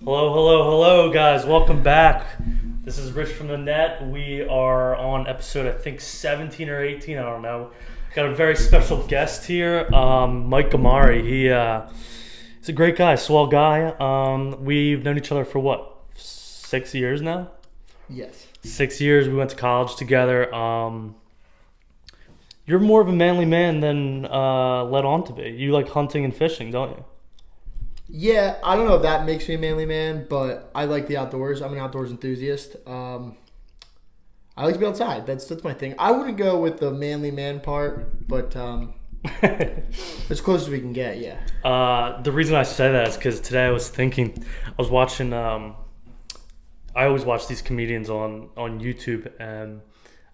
Hello, hello, hello, guys. Welcome back. This is Rich from the Net. We are on episode, I think, 17 or 18. I don't know. Got a very special guest here, Mike GAMARI. He's a great guy, swell guy. We've known each other for what, 6 years now? Yes. 6 years. We went to college together. You're more of a manly man than led on to be. You like hunting and fishing, don't you? Yeah, I don't know if that makes me a manly man, but I like the outdoors. I'm an outdoors enthusiast. I like to be outside. That's my thing. I wouldn't go with the manly man part, but as close as we can get, yeah. The reason I say that is because today I was watching, I always watch these comedians on YouTube, and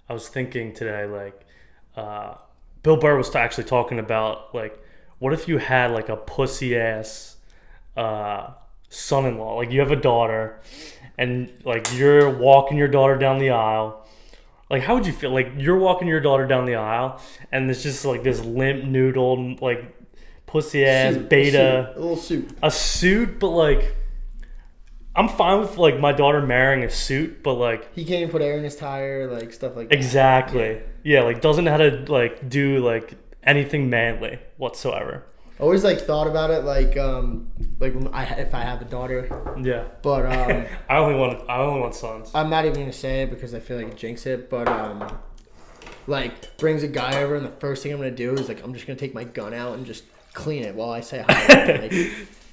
I was thinking today, like, Bill Burr was actually talking about, like, what if you had, like, a pussy-ass son-in-law? Like, you have a daughter, and, like, you're walking your daughter down the aisle. Like, how would you feel? Like, you're walking your daughter down the aisle, and it's just, like, this limp noodle, like, pussy-ass beta. A little suit. A suit, but, like, I'm fine with, like, my daughter marrying a suit, but, like... He can't even put air in his tire, like, stuff like that. Exactly. Yeah, like, doesn't know how to, like, do, like, anything manly whatsoever. I always, like, thought about it, like when if I have a daughter. Yeah. But, I only want sons. I'm not even going to say it because I feel like it jinx it, but, like, brings a guy over, and the first thing I'm going to do is, like, I'm just going to take my gun out and just clean it while I say hi. Like,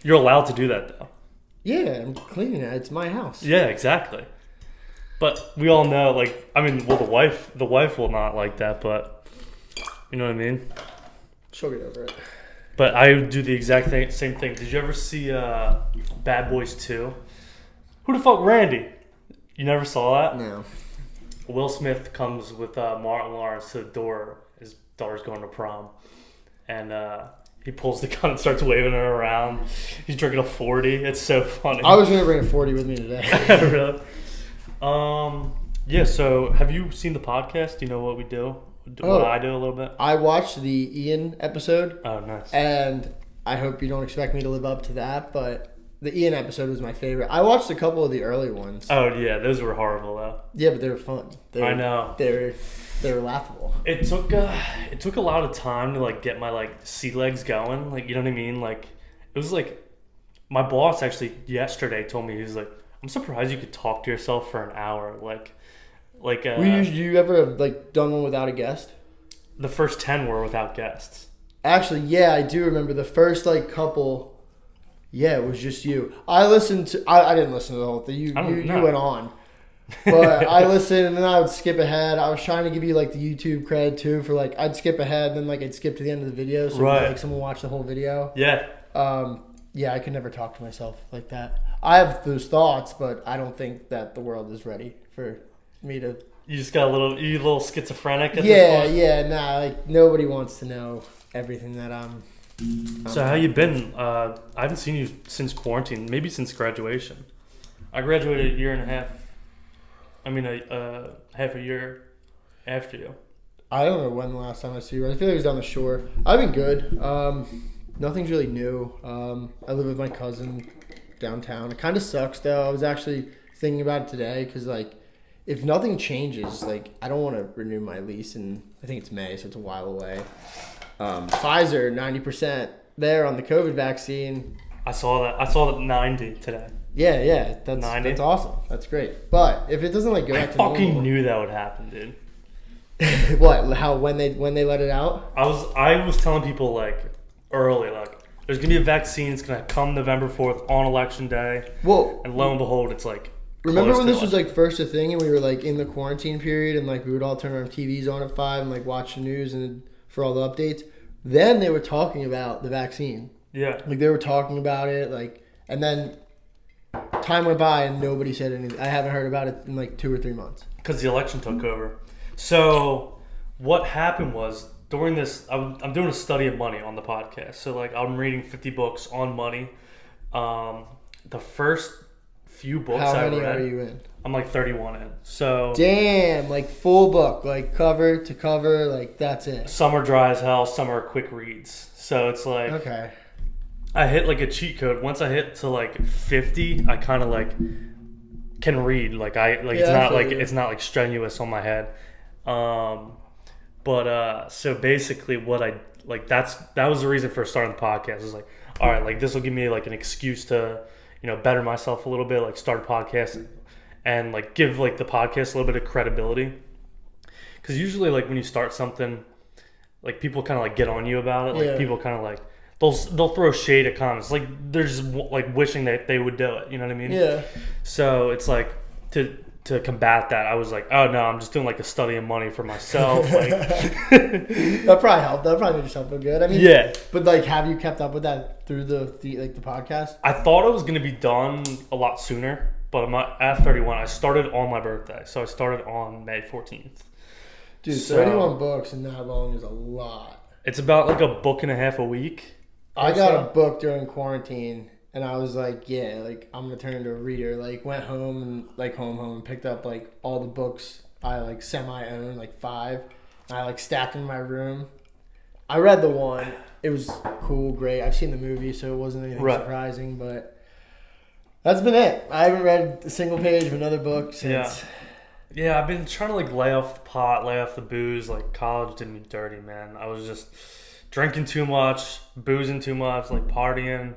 You're allowed to do that, though. yeah, I'm cleaning it. It's my house. Yeah, exactly. But we all know, like, I mean, well, the wife will not like that, but you know what I mean? She'll get over it. But I do the exact same thing. Did you ever see Bad Boys 2? Who the fuck, Randy? You never saw that? No. Will Smith comes with Martin Lawrence to the door. His daughter's going to prom. And he pulls the gun and starts waving it around. He's drinking a 40. It's so funny. I was going to bring a 40 with me today. Really? Yeah, so have you seen the podcast? Do you know what we do? What I do a little bit? I watched the Ian episode. Oh, nice. And I hope you don't expect me to live up to that, but the Ian episode was my favorite. I watched a couple of the early ones. Oh, yeah, those were horrible, though. Yeah, but they were fun. I know. They were laughable. It took a lot of time to, like, get my, like, sea legs going. Like, you know what I mean? Like, it was like, my boss actually yesterday told me, he was like, I'm surprised you could talk to yourself for an hour. Like, you ever have, like, done one without a guest? The first 10 were without guests. Actually, yeah, I do remember the first, like, couple. Yeah, it was just you. I listened to. I didn't listen to the whole thing. You went on, but I listened and then I would skip ahead. I was trying to give you, like, the YouTube cred too for, like, I'd skip ahead and then, like, I'd skip to the end of the video so like someone watch the whole video. Yeah. Yeah, I could never talk to myself like that. I have those thoughts, but I don't think that the world is ready for me to. You just got a little schizophrenic at this point? Yeah, nah, like, nobody wants to know everything that I'm. So how you been? I haven't seen you since quarantine, maybe since graduation. I graduated a year and a half. I mean, half a year after you. I don't know when the last time I see you. I feel like it was down the shore. I've been good. Nothing's really new. I live with my cousin downtown. It kind of sucks, though. I was actually thinking about it today because, like, if nothing changes, like, I don't want to renew my lease, and I think it's May, so it's a while away. Pfizer, 90% there on the COVID vaccine. I saw that 90 today. Yeah, that's awesome. That's great. But if it doesn't, like, go back to normal, I fucking knew that would happen, dude. What? How when they let it out? I was telling people, like, early, like, there's gonna be a vaccine. It's gonna come November 4th on election day. Whoa! And lo and behold, it's like. Remember when this was, like, first a thing and we were, like, in the quarantine period and, like, we would all turn our TVs on at 5 and, like, watch the news and for all the updates? Then they were talking about the vaccine. Yeah. Like, they were talking about it, like, and then time went by and nobody said anything. I haven't heard about it in, like, 2 or 3 months. Because the election took over. So what happened was during this, I'm doing a study of money on the podcast. So, like, I'm reading 50 books on money. The first few books I read. How many are you in? I'm like 31 in. So damn, like full book, like cover to cover, like that's it. Some are dry as hell, some are quick reads. So it's like okay. I hit like a cheat code. Once I hit to like 50, I kind of like can read. Like it's not like strenuous on my head. So basically what I like that was the reason for starting the podcast. Is like, all right, like this will give me like an excuse to, better myself a little bit, like start a podcast and like give like the podcast a little bit of credibility. Cuz usually like when you start something, like people kind of like get on you about it. Like people kind of like they'll throw shade at comments. Like they're just like wishing that they would do it. You know what I mean? Yeah. So it's like to combat that, I was like, oh no, I'm just doing like a study of money for myself. Like that probably helped. That probably made yourself feel good. I mean, yeah. But like, have you kept up with that through the podcast? I thought it was gonna be done a lot sooner, but I'm at 31. I started on my birthday, so I started on May 14th. Dude, 31 books in that long is a lot. It's about like a book and a half a week. I got a book during quarantine. And I was like, yeah, like I'm gonna turn into a reader. Like went home and like home and picked up like all the books I like semi-owned, like 5. And I like stacked in my room. I read the one. It was cool, great. I've seen the movie, so it wasn't anything surprising. But that's been it. I haven't read a single page of another book since. Yeah, I've been trying to like lay off the pot, lay off the booze. Like college did me dirty, man. I was just drinking too much, boozing too much, like partying.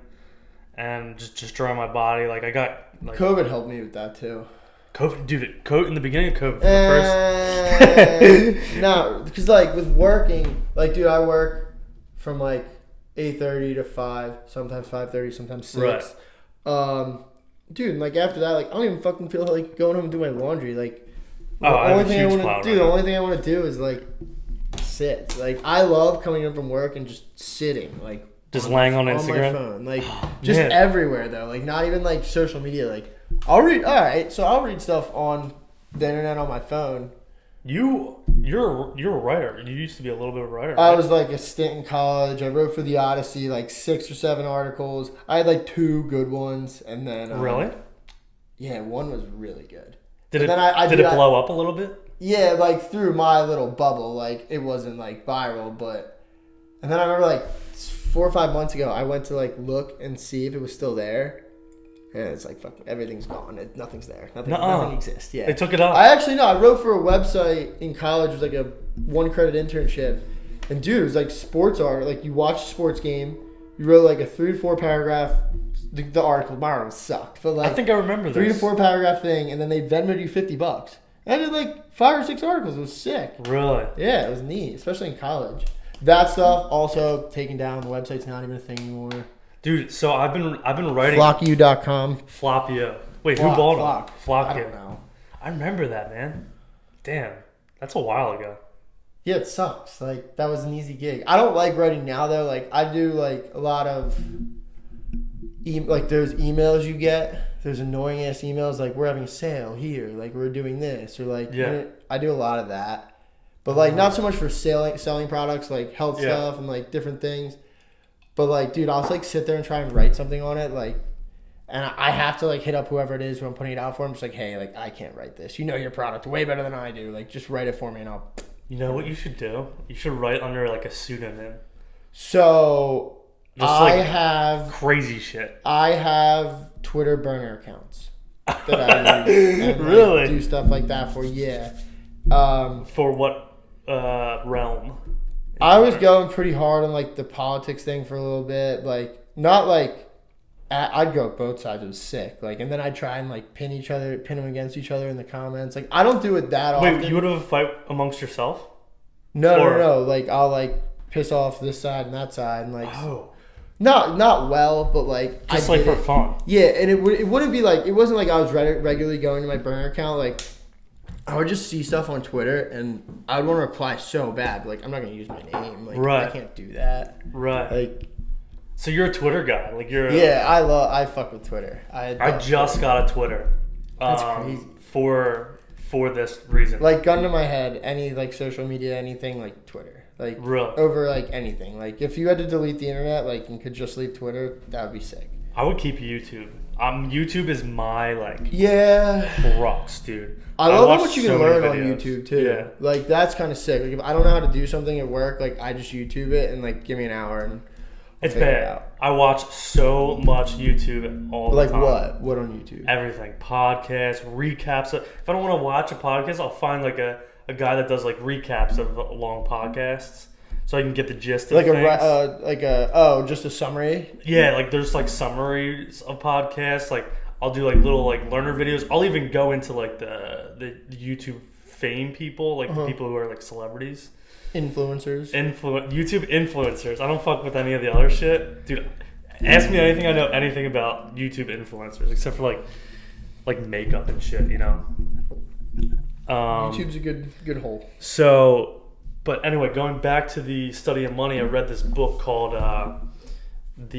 And just destroy my body. Like I got like COVID helped me with that too. COVID, dude. In the beginning of COVID, the first. No, because like with working, like dude, I work from like 8:30 to 5, sometimes 5:30, sometimes 6. Right. Dude, like after that, like I don't even fucking feel like going home and doing my laundry. Like the only thing I want to do is like sit. Like I love coming in from work and just sitting. Like. Just laying on Instagram? On my phone. Like, just everywhere, though. Like, not even, like, social media. Like, I'll read stuff on the internet on my phone. You're a writer. You used to be a little bit of a writer, right? I was, like, a stint in college. I wrote for the Odyssey, like, 6 or 7 articles. I had, like, 2 good ones, and then... really? Yeah, one was really good. Did it blow up a little bit? Yeah, like, through my little bubble. Like, it wasn't, like, viral, but... And then I remember, like... 4 or 5 months ago, I went to like look and see if it was still there, and it's like fuck, everything's gone. Nothing's there. Nothing exists. Yeah, they took it off. I wrote for a website in college. It was like a 1 credit internship, and dude, it was like sports art. Like you watch a sports game, you wrote like a 3 to 4 paragraph. The article, my article sucked, but like I think I remember 3 to 4 paragraph thing, and then they Venmoed you $50. And I did like 5 or 6 articles. It was sick. Really? Yeah, it was neat, especially in college. That stuff also taken down. The website's not even a thing anymore. Dude, so I've been writing Flockyu.com. Floppio. Wait, who bought them? Flockyu. I don't know. I remember that, man. Damn, that's a while ago. Yeah, it sucks. Like that was an easy gig. I don't like writing now though. Like I do like a lot of like those emails you get. Those annoying ass emails like we're having a sale here. Like we're doing this or like I do a lot of that. But, like, not so much for selling products, like health stuff and, like, different things. But, like, dude, I'll, like, sit there and try and write something on it, like, and I have to, like, hit up whoever it is who I'm putting it out for. I'm just like, hey, like, I can't write this. You know your product way better than I do. Like, just write it for me and I'll... You know what you should do? You should write under, like, a pseudonym. So, just, I like, have... crazy shit. I have Twitter burner accounts that I use. And, really? Like, do stuff like that for, for what... realm. I was going pretty hard on like the politics thing for a little bit, like not like I'd go both sides. It was sick, like, and then I'd try and like pin them against each other in the comments. Like I don't do it that often. Wait, you would have a fight amongst yourself? No. Like I'll like piss off this side and that side and like not well, but like just like for fun. Yeah, and it wouldn't be like it wasn't like I was regularly going to my burner account like. I would just see stuff on Twitter, and I would want to reply so bad. Like, I'm not going to use my name. Like, I can't do that. Right. Like, so you're a Twitter guy. Like, you're. Yeah, I fuck with Twitter. I just got a Twitter. That's crazy. For this reason. Like, gun to my head, any, like, social media, anything, like, Twitter. Like, really? Over, like, anything. Like, if you had to delete the internet, like, and could just leave Twitter, that would be sick. I would keep YouTube. YouTube is my, like... crux, dude. I love how much you can learn on YouTube, too. Yeah. Like, that's kind of sick. Like, if I don't know how to do something at work, like, I just YouTube it and, like, give me an hour and It's figure bad. it out. I watch so much YouTube all the time. Like what on YouTube? Everything. Podcasts, recaps. If I don't want to watch a podcast, I'll find like a guy that does like recaps of long podcasts, so I can get the gist of things. Just a summary. Yeah, like there's like summaries of podcasts. Like I'll do like little like learner videos. I'll even go into like the YouTube fame people, like the people who are like celebrities. Influencers. YouTube influencers. I don't fuck with any of the other shit. Dude, ask me anything I know anything about YouTube influencers, except for like makeup and shit, you know? YouTube's a good hole. So, but anyway, going back to the study of money, I read this book called what was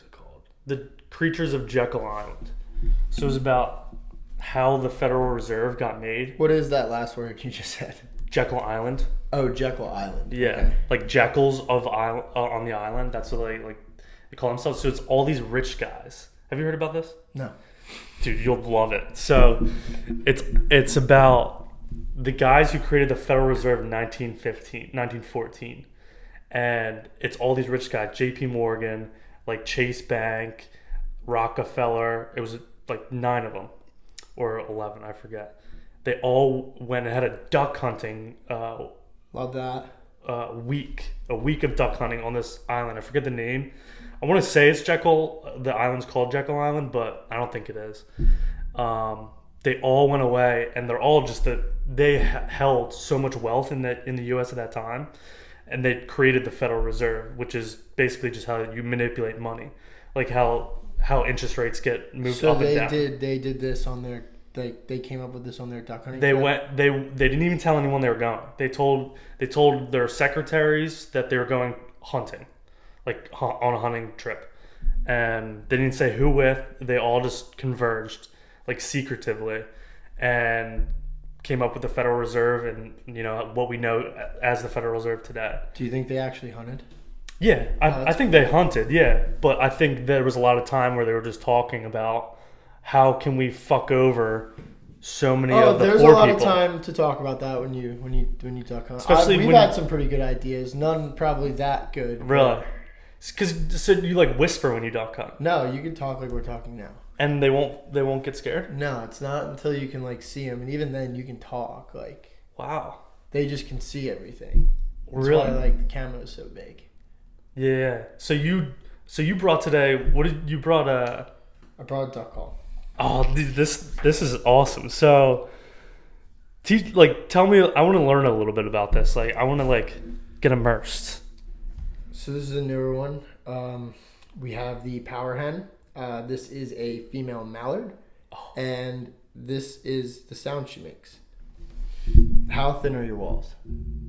it called? The Creatures of Jekyll Island. So it was about how the Federal Reserve got made. What is that last word you just said? Jekyll Island. Oh, Jekyll Island. Yeah, okay. Like Jekylls of on the island. That's what they call themselves. So it's all these rich guys. Have you heard about this? No. Dude, you'll love it. So it's about the guys who created the Federal Reserve in 1914. And it's all these rich guys, JP Morgan, like Chase Bank, Rockefeller. It was like 9 of them or 11, I forget. They all went and had a duck hunting love that. A week of duck hunting on this island. I forget the name. I want to say it's Jekyll. The island's called Jekyll Island, but I don't think it is. They all went away, and they're all just that they held so much wealth in the U.S. at that time, and they created the Federal Reserve, which is basically just how you manipulate money, like how interest rates get moved up and down. So they did this on their. They came up with this on their duck hunting. They didn't even tell anyone they were going. They told their secretaries that they were going hunting, like on a hunting trip, and they didn't say who with. They all just converged like secretively, and came up with the Federal Reserve and what we know as the Federal Reserve today. Do you think they actually hunted? Yeah, I think they hunted. Yeah, but I think there was a lot of time where they were just talking about. How can we fuck over so many of the poor people? There's a lot of time to talk about that when you duck hunt. Especially we've had some pretty good ideas. None probably that good. Really? So you like whisper when you duck hunt? No, you can talk like we're talking now. And they won't get scared? No, it's not until you can like see them, and even then you can talk. Like wow, they just can see everything. That's really? why like the camo is so big. Yeah. So you brought today. What did you brought? I brought a duck call. Oh, dude, this is awesome. So, tell me. I want to learn a little bit about this. Like, I want to get immersed. So this is a newer one. We have the power hen. This is a female mallard, and this is the sound she makes. How thin are your walls?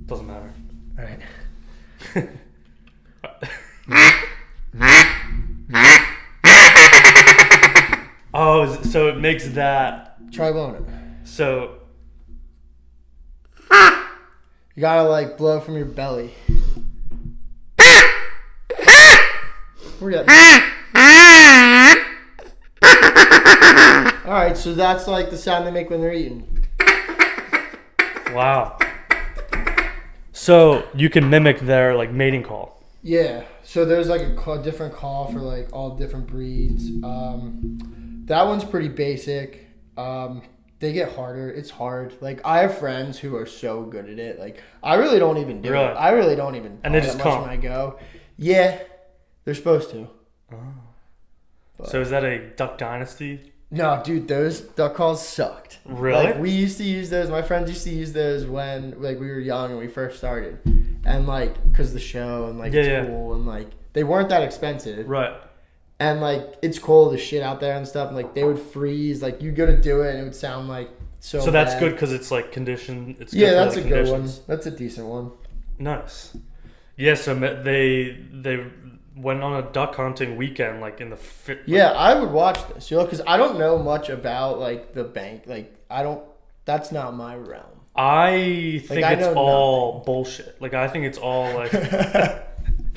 Doesn't matter. All right. Oh, so it makes that. Try blowing it. So you gotta blow from your belly. We're getting. All right, so that's the sound they make when they're eating. Wow. So you can mimic their mating call. Yeah. So there's a different call for all different breeds. That one's pretty basic. They get harder. It's hard. I have friends who are so good at it. I really don't even do it. I really don't even. And they just come when I go. Yeah, they're supposed to. Oh. So is that a Duck Dynasty? No, dude, those duck calls sucked. Really? We used to use those. My friends used to use those when we were young and we first started, and because the show and it's cool and they weren't that expensive. Right. And it's cold as shit out there and stuff. And they would freeze. You go to do it and it would sound so. So that's bad. good because it's conditioned. It's good for that's a good one. That's a decent one. Nice. Yeah. So they went on a duck hunting weekend in the. Yeah, I would watch this. Because I don't know much about the bank. I don't. That's not my realm. I think it's all nothing. Bullshit. I think it's all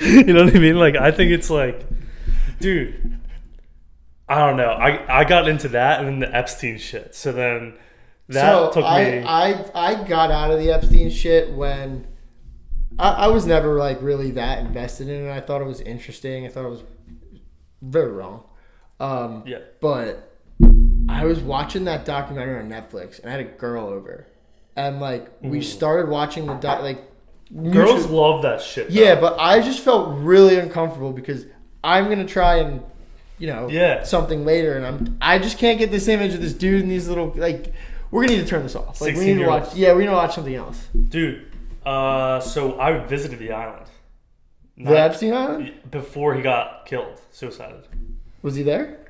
you know what I mean? I think it's dude, I don't know. I got into that and then the Epstein shit. So then that took me. I got out of the Epstein shit when I was never like really that invested in it. I thought it was interesting. I thought it was very wrong. Yeah. But I was watching that documentary on Netflix, and I had a girl over, and like we started watching the Girls love that shit. Yeah, but I just felt really uncomfortable because I'm gonna try and something later, and I just can't get this image of this dude and these little like. We're gonna need to turn this off. Like we need to watch. Yeah, we need to watch something else. Dude, so I visited the island. The Epstein Island? Before he got killed, suicided. Was he there?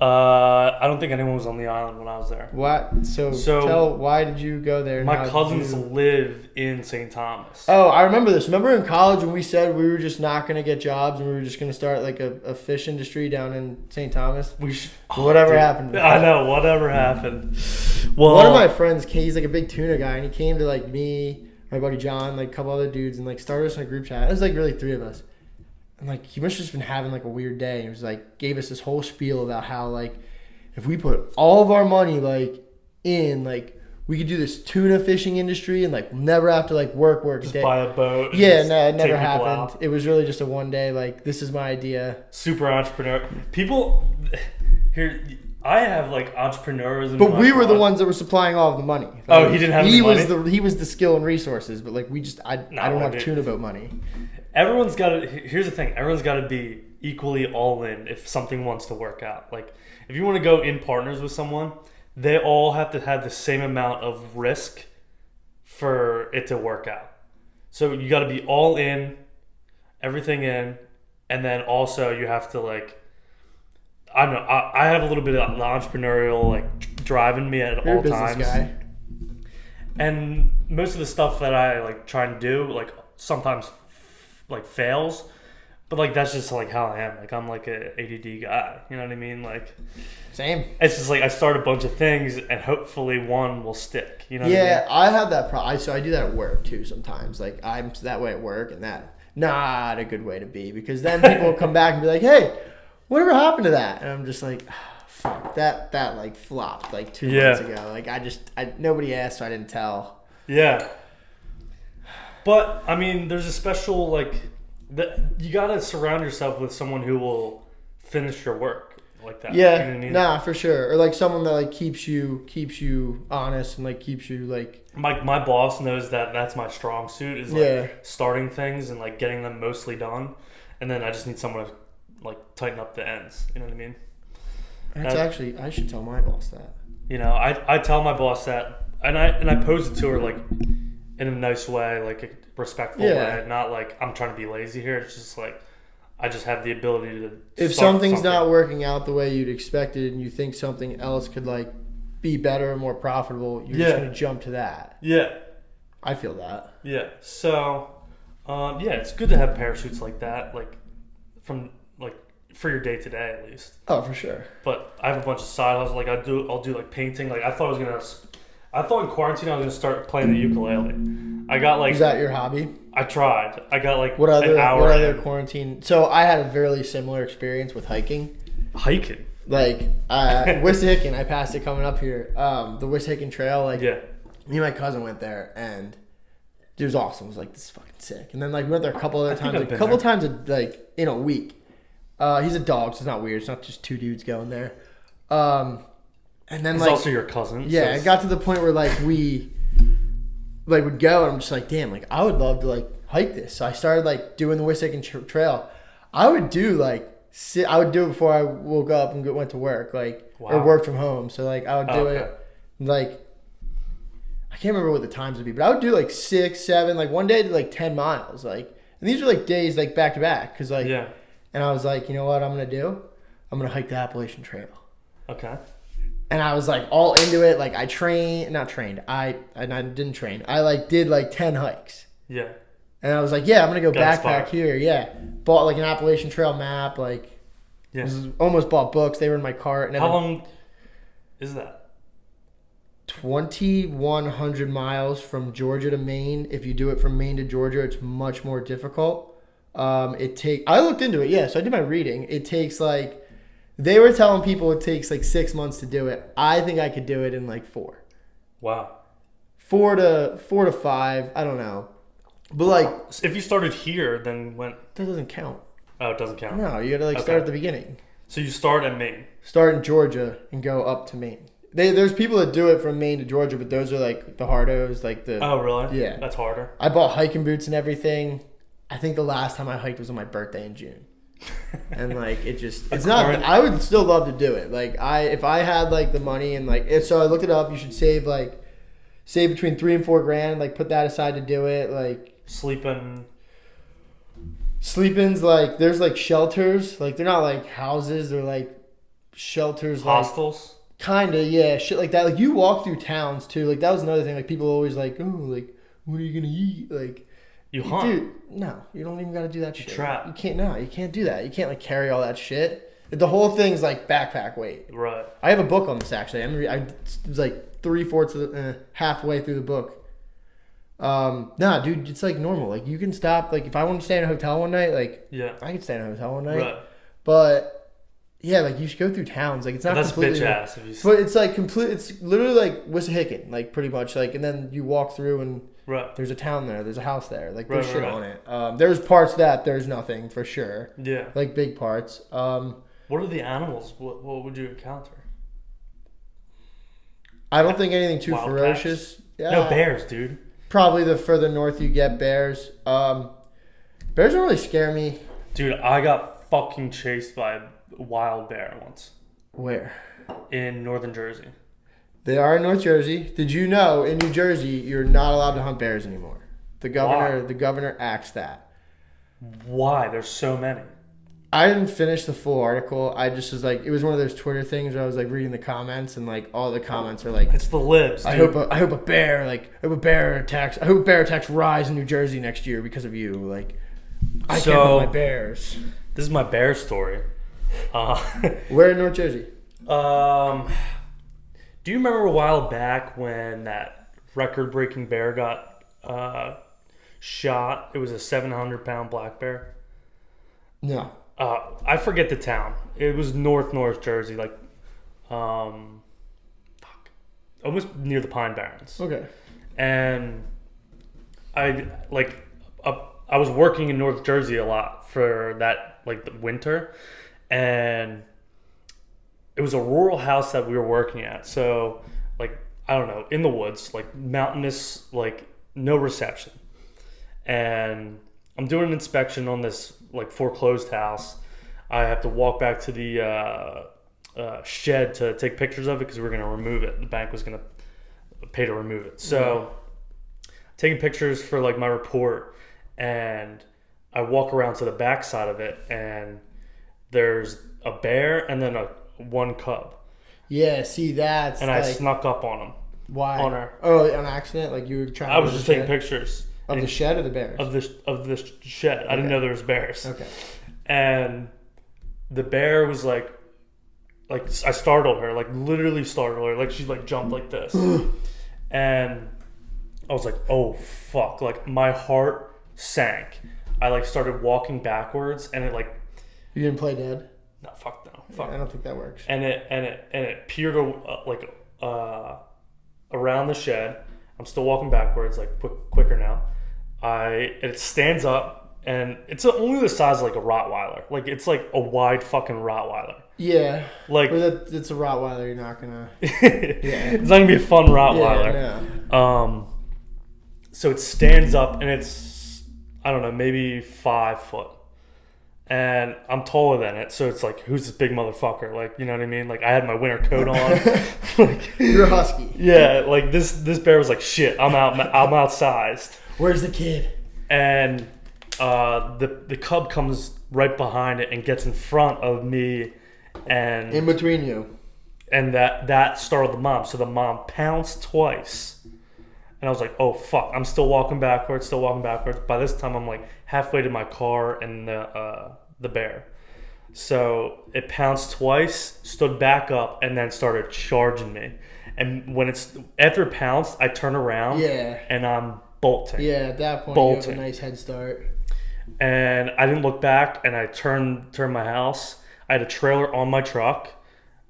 I don't think anyone was on the island when I was there. What? So why did you go there? My cousins live in St. Thomas. Oh, I remember this. Remember in college when we said we were just not going to get jobs and we were just going to start like a fish industry down in St. Thomas? Whatever happened. I know, whatever happened. Well, one of my friends, he's like a big tuna guy, and he came to like me, my buddy John, like a couple other dudes, and like started us in a group chat. It was like really three of us. And like he must have just been having like a weird day. He was like gave us this whole spiel about how like if we put all of our money like in like we could do this tuna fishing industry and like never have to like work just buy a boat. Yeah, no, it never happened. It was really just a one day like this is my idea. Super entrepreneur. People here. I have like entrepreneurs, but we were the ones that were supplying all of the money. Like, he didn't have any money. He was the skill and resources, but like I don't have tuna boat money. Everyone's got to. Here's the thing. Everyone's got to be equally all in if something wants to work out. Like if you want to go in partners with someone, they all have to have the same amount of risk for it to work out. So you got to be all in, everything in, and then also you have to like. I don't know. I have a little bit of entrepreneurial like drive in me at all times. Guy. And most of the stuff that I like try and do, like sometimes like fails, but like that's just like how I am. Like I'm like a ADD guy. You know what I mean? Like same. It's just like I start a bunch of things and hopefully one will stick. You know? What I have that problem. So I do that at work too sometimes. Like I'm that way at work, and that not a good way to be because then people will come back and be like, "Hey, whatever happened to that?" And I'm just like, oh, "Fuck that like flopped like 2 months ago." Like I nobody asked, so I didn't tell. Yeah. But I mean, there's a special like that you gotta surround yourself with someone who will finish your work like that. Yeah, you know what I mean? Nah, for sure. Or like someone that like keeps you honest and like keeps you like. My boss knows that that's my strong suit is like starting things and like getting them mostly done, and then I just need someone to like tighten up the ends. You know what I mean? That's actually I should tell my boss that. You know, I tell my boss that, and I pose it to her like. In a nice way, like a respectful way, not like I'm trying to be lazy here. It's just like I just have the ability to. If something's not working out the way you'd expected, and you think something else could like be better and more profitable, you're just gonna jump to that. Yeah, I feel that. Yeah, so it's good to have parachutes like that, like from like for your day to day at least. Oh, for sure. But I have a bunch of side hustles. Like I'll do like painting. Like I thought in quarantine I was gonna start playing the ukulele. I got like. Is that your hobby? I tried. I got like what other an hour. What other quarantine? So I had a very similar experience with hiking. Hiking. Like Wissahickon, I passed it coming up here. The Wissahickon Trail. Like me and my cousin went there, and it was awesome. It was like this is fucking sick. And then like we went there a couple other times. A couple times like in a week. He's a dog, so it's not weird. It's not just two dudes going there. And then he's also your cousin. Yeah, it got to the point where like we like would go, and I'm just like, damn, like I would love to like hike this. So I started like doing the Wissahickon Trail. I would do it before I woke up and went to work, like or worked from home. So like I would do it like I can't remember what the times would be, but I would do like 6, 7, like one day I did like 10 miles, like, and these are like days like back to back, cause like and I was like, you know what I'm gonna do? I'm gonna hike the Appalachian Trail. Okay. And I was like all into it. Like I didn't train. I like did like 10 hikes. Yeah. And I was like, yeah, I'm gonna go backpack here. Yeah. Bought like an Appalachian Trail map. Like, almost bought books. They were in my cart. And how long is that? 2,100 miles from Georgia to Maine. If you do it from Maine to Georgia, it's much more difficult. I looked into it. Yeah. So I did my reading. It takes like. They were telling people it takes like 6 months to do it. I think I could do it in like 4. Wow. 4 to 5. I don't know. But like, If you started here, then went. that doesn't count. Oh, it doesn't count. No, you gotta like start at the beginning. So you start in Maine. Start in Georgia and go up to Maine. There's people that do it from Maine to Georgia, but those are like the hardos, like the. Oh, really? Yeah. That's harder. I bought hiking boots and everything. I think the last time I hiked was on my birthday in June. And like it's not. I would still love to do it. Like if I had like the money and like so I looked it up. You should save between $3,000 and $4,000. Like put that aside to do it. Like sleep-ins. Like there's like shelters. Like they're not like houses. They're like shelters. Hostels. Like, kinda, yeah, shit like that. Like you walk through towns too. Like that was another thing. Like people always like, oh, like what are you gonna eat? Like. You hunt. Dude, no, you don't even got to do that shit. Trap. You can't do that. You can't like carry all that shit. The whole thing's like backpack weight. Right. I have a book on this actually. It was like 3/4 of halfway through the book. Nah, dude, it's like normal. Like you can stop. Like if I want to stay in a hotel one night, like I can stay in a hotel one night. Right. But yeah, like you should go through towns. Like it's not completely. That's bitch ass. But it's like complete. It's literally like Wissahickon, like pretty much. Like and then you walk through and. Right. There's a town there. There's a house there. Like there's shit on it. There's parts that there's nothing for sure. Yeah. Like big parts. What are the animals? What would you encounter? I don't think anything too ferocious. Yeah. No bears, dude. Probably the further north you get, bears. Bears don't really scare me. Dude, I got fucking chased by a wild bear once. Where? In northern Jersey. They are in North Jersey. Did you know in New Jersey you're not allowed to hunt bears anymore? The governor axed that. Why? There's so many. I didn't finish the full article. I just was like, it was one of those Twitter things where I was like reading the comments and like all the comments are like, it's the libs. I hope a bear attacks rise in New Jersey next year because of you. Like, I can't hunt my bears. This is my bear story. Where in North Jersey? Do you remember a while back when that record-breaking bear got shot? It was a 700-pound black bear. No. I forget the town. It was North Jersey, like, almost near the Pine Barrens. Okay. And I was working in North Jersey a lot for that, like, the winter, and it was a rural house that we were working at. So, like, I don't know, in the woods, like mountainous, like no reception. And I'm doing an inspection on this like foreclosed house. I have to walk back to the shed to take pictures of it because we were going to remove it. The bank was going to pay to remove it. So, taking pictures for like my report, and I walk around to the back side of it, and there's a bear and then one cub. Yeah, see that's. And I snuck up on him. Why? On her. Oh, on accident? Like you were trying. I was just taking pictures of the shed or the bears. Of the shed. I didn't know there was bears. Okay. And the bear was like I startled her, like literally startled her, like she like jumped like this, and I was like, oh fuck! Like my heart sank. I like started walking backwards, and it like. You didn't play dead? No, fuck no. Fuck. Yeah, I don't think that works. And it peered around the shed. I'm still walking backwards, like quicker now. It stands up, and it's only the size of like a Rottweiler. Like it's like a wide fucking Rottweiler. Yeah. Like it's a Rottweiler. You're not gonna. Yeah. It's not gonna be a fun Rottweiler. Yeah. No. So it stands up, and it's I don't know, maybe 5 foot. And I'm taller than it, so it's like, who's this big motherfucker? Like, you know what I mean? Like, I had my winter coat on. Like, you're a husky. Yeah, like this bear was like, shit, I'm outsized. Where's the kid? And the cub comes right behind it and gets in front of me, and in between you. And that startled the mom. So the mom pounced twice. And I was like, oh, fuck. I'm still walking backwards. By this time, I'm like halfway to my car and the bear. So it pounced twice, stood back up, and then started charging me. And after it pounced, I turn around. Yeah. And I'm bolting. Yeah, at that point, you have a nice head start. And I didn't look back, and I turned my house. I had a trailer on my truck.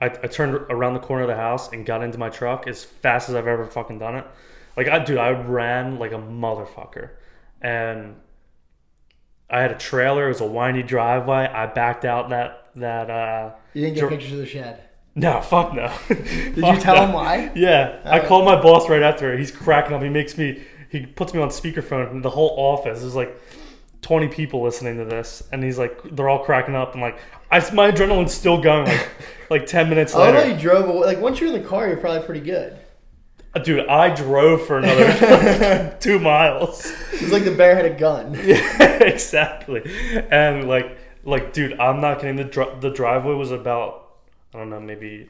I turned around the corner of the house and got into my truck as fast as I've ever fucking done it. Like, I ran like a motherfucker. and I had a trailer. It was a windy driveway. I backed out that. You didn't get pictures of the shed. No, fuck no. Did you tell him why? Yeah, I called my boss right after. He's cracking up. He puts me on speakerphone, and the whole office is like 20 people listening to this, and he's like, they're all cracking up, and like, my adrenaline's still going like 10 minutes later. I know you drove away. Like once you're in the car, you're probably pretty good. Dude, I drove for another 2 miles. It was like the bear had a gun. Yeah, exactly. And like, dude, I'm not kidding. The driveway was about, I don't know, maybe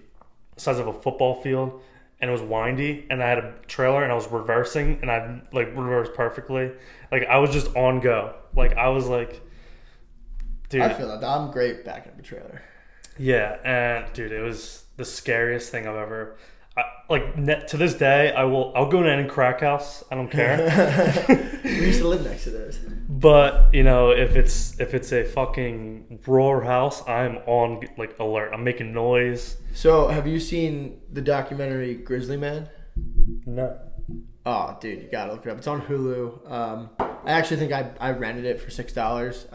the size of a football field, and it was windy, and I had a trailer, and I was reversing, and I like reversed perfectly. Like I was just on go. Like I was like, dude, I feel that. I'm great backing up a trailer. Yeah, and dude, it was the scariest thing I've ever. To this day, I'll go to any crack house. I don't care. We used to live next to those. But if it's a fucking raw house, I'm on like alert. I'm making noise. So, have you seen the documentary Grizzly Man? No. Oh, dude, you gotta look it up. It's on Hulu. I actually think I rented it for $6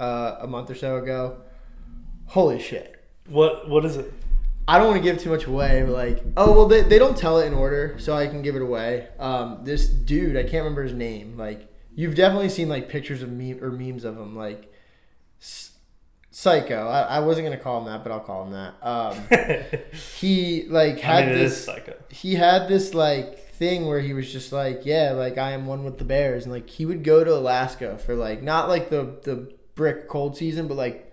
a month or so ago. Holy shit! What is it? I don't want to give too much away, but they don't tell it in order, so I can give it away. This dude, I can't remember his name. Like, you've definitely seen like pictures of memes of him, like Psycho. I wasn't gonna call him that, but I'll call him that. He like had it this. is Psycho. He had this like thing where he was just like, yeah, like I am one with the bears, and like he would go to Alaska for like not like the brick cold season, but like,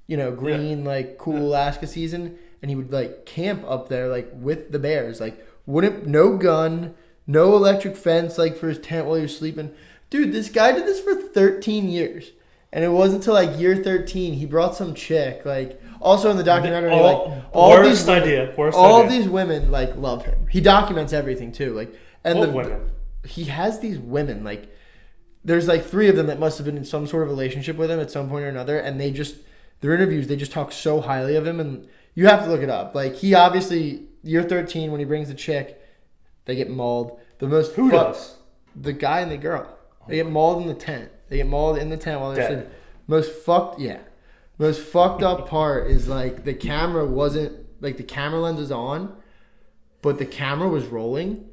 green, like cool Alaska season, and he would like camp up there like with the bears, like no gun, no electric fence like for his tent while he was sleeping. Dude, this guy did this for 13 years, and it wasn't until like year 13 he brought some chick. Like also in the documentary, all these women like love him. He documents everything too, like women? He has these women like there's like 3 of them that must have been in some sort of relationship with him at some point or another, and their interviews, they just talk so highly of him, and you have to look it up. Like, he obviously, year 13, when he brings the chick, they get mauled. Who does? The guy and the girl. They get mauled in the tent. They get mauled in the tent while they're sleeping. Most fucked up part is, like, the camera wasn't, like, the camera lens is on, but the camera was rolling,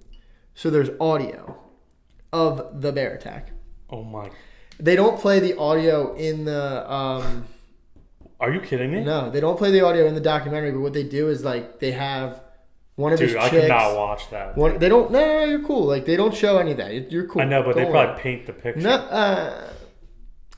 so there's audio of the bear attack. Oh, my. They don't play the audio in the, Are you kidding me? No, they don't play the audio in the documentary, but what they do is like they have one of his chicks. Dude, I could not watch that. They don't. No, you're cool. Like they don't show any of that. You're cool. I know, but they probably paint the picture. No,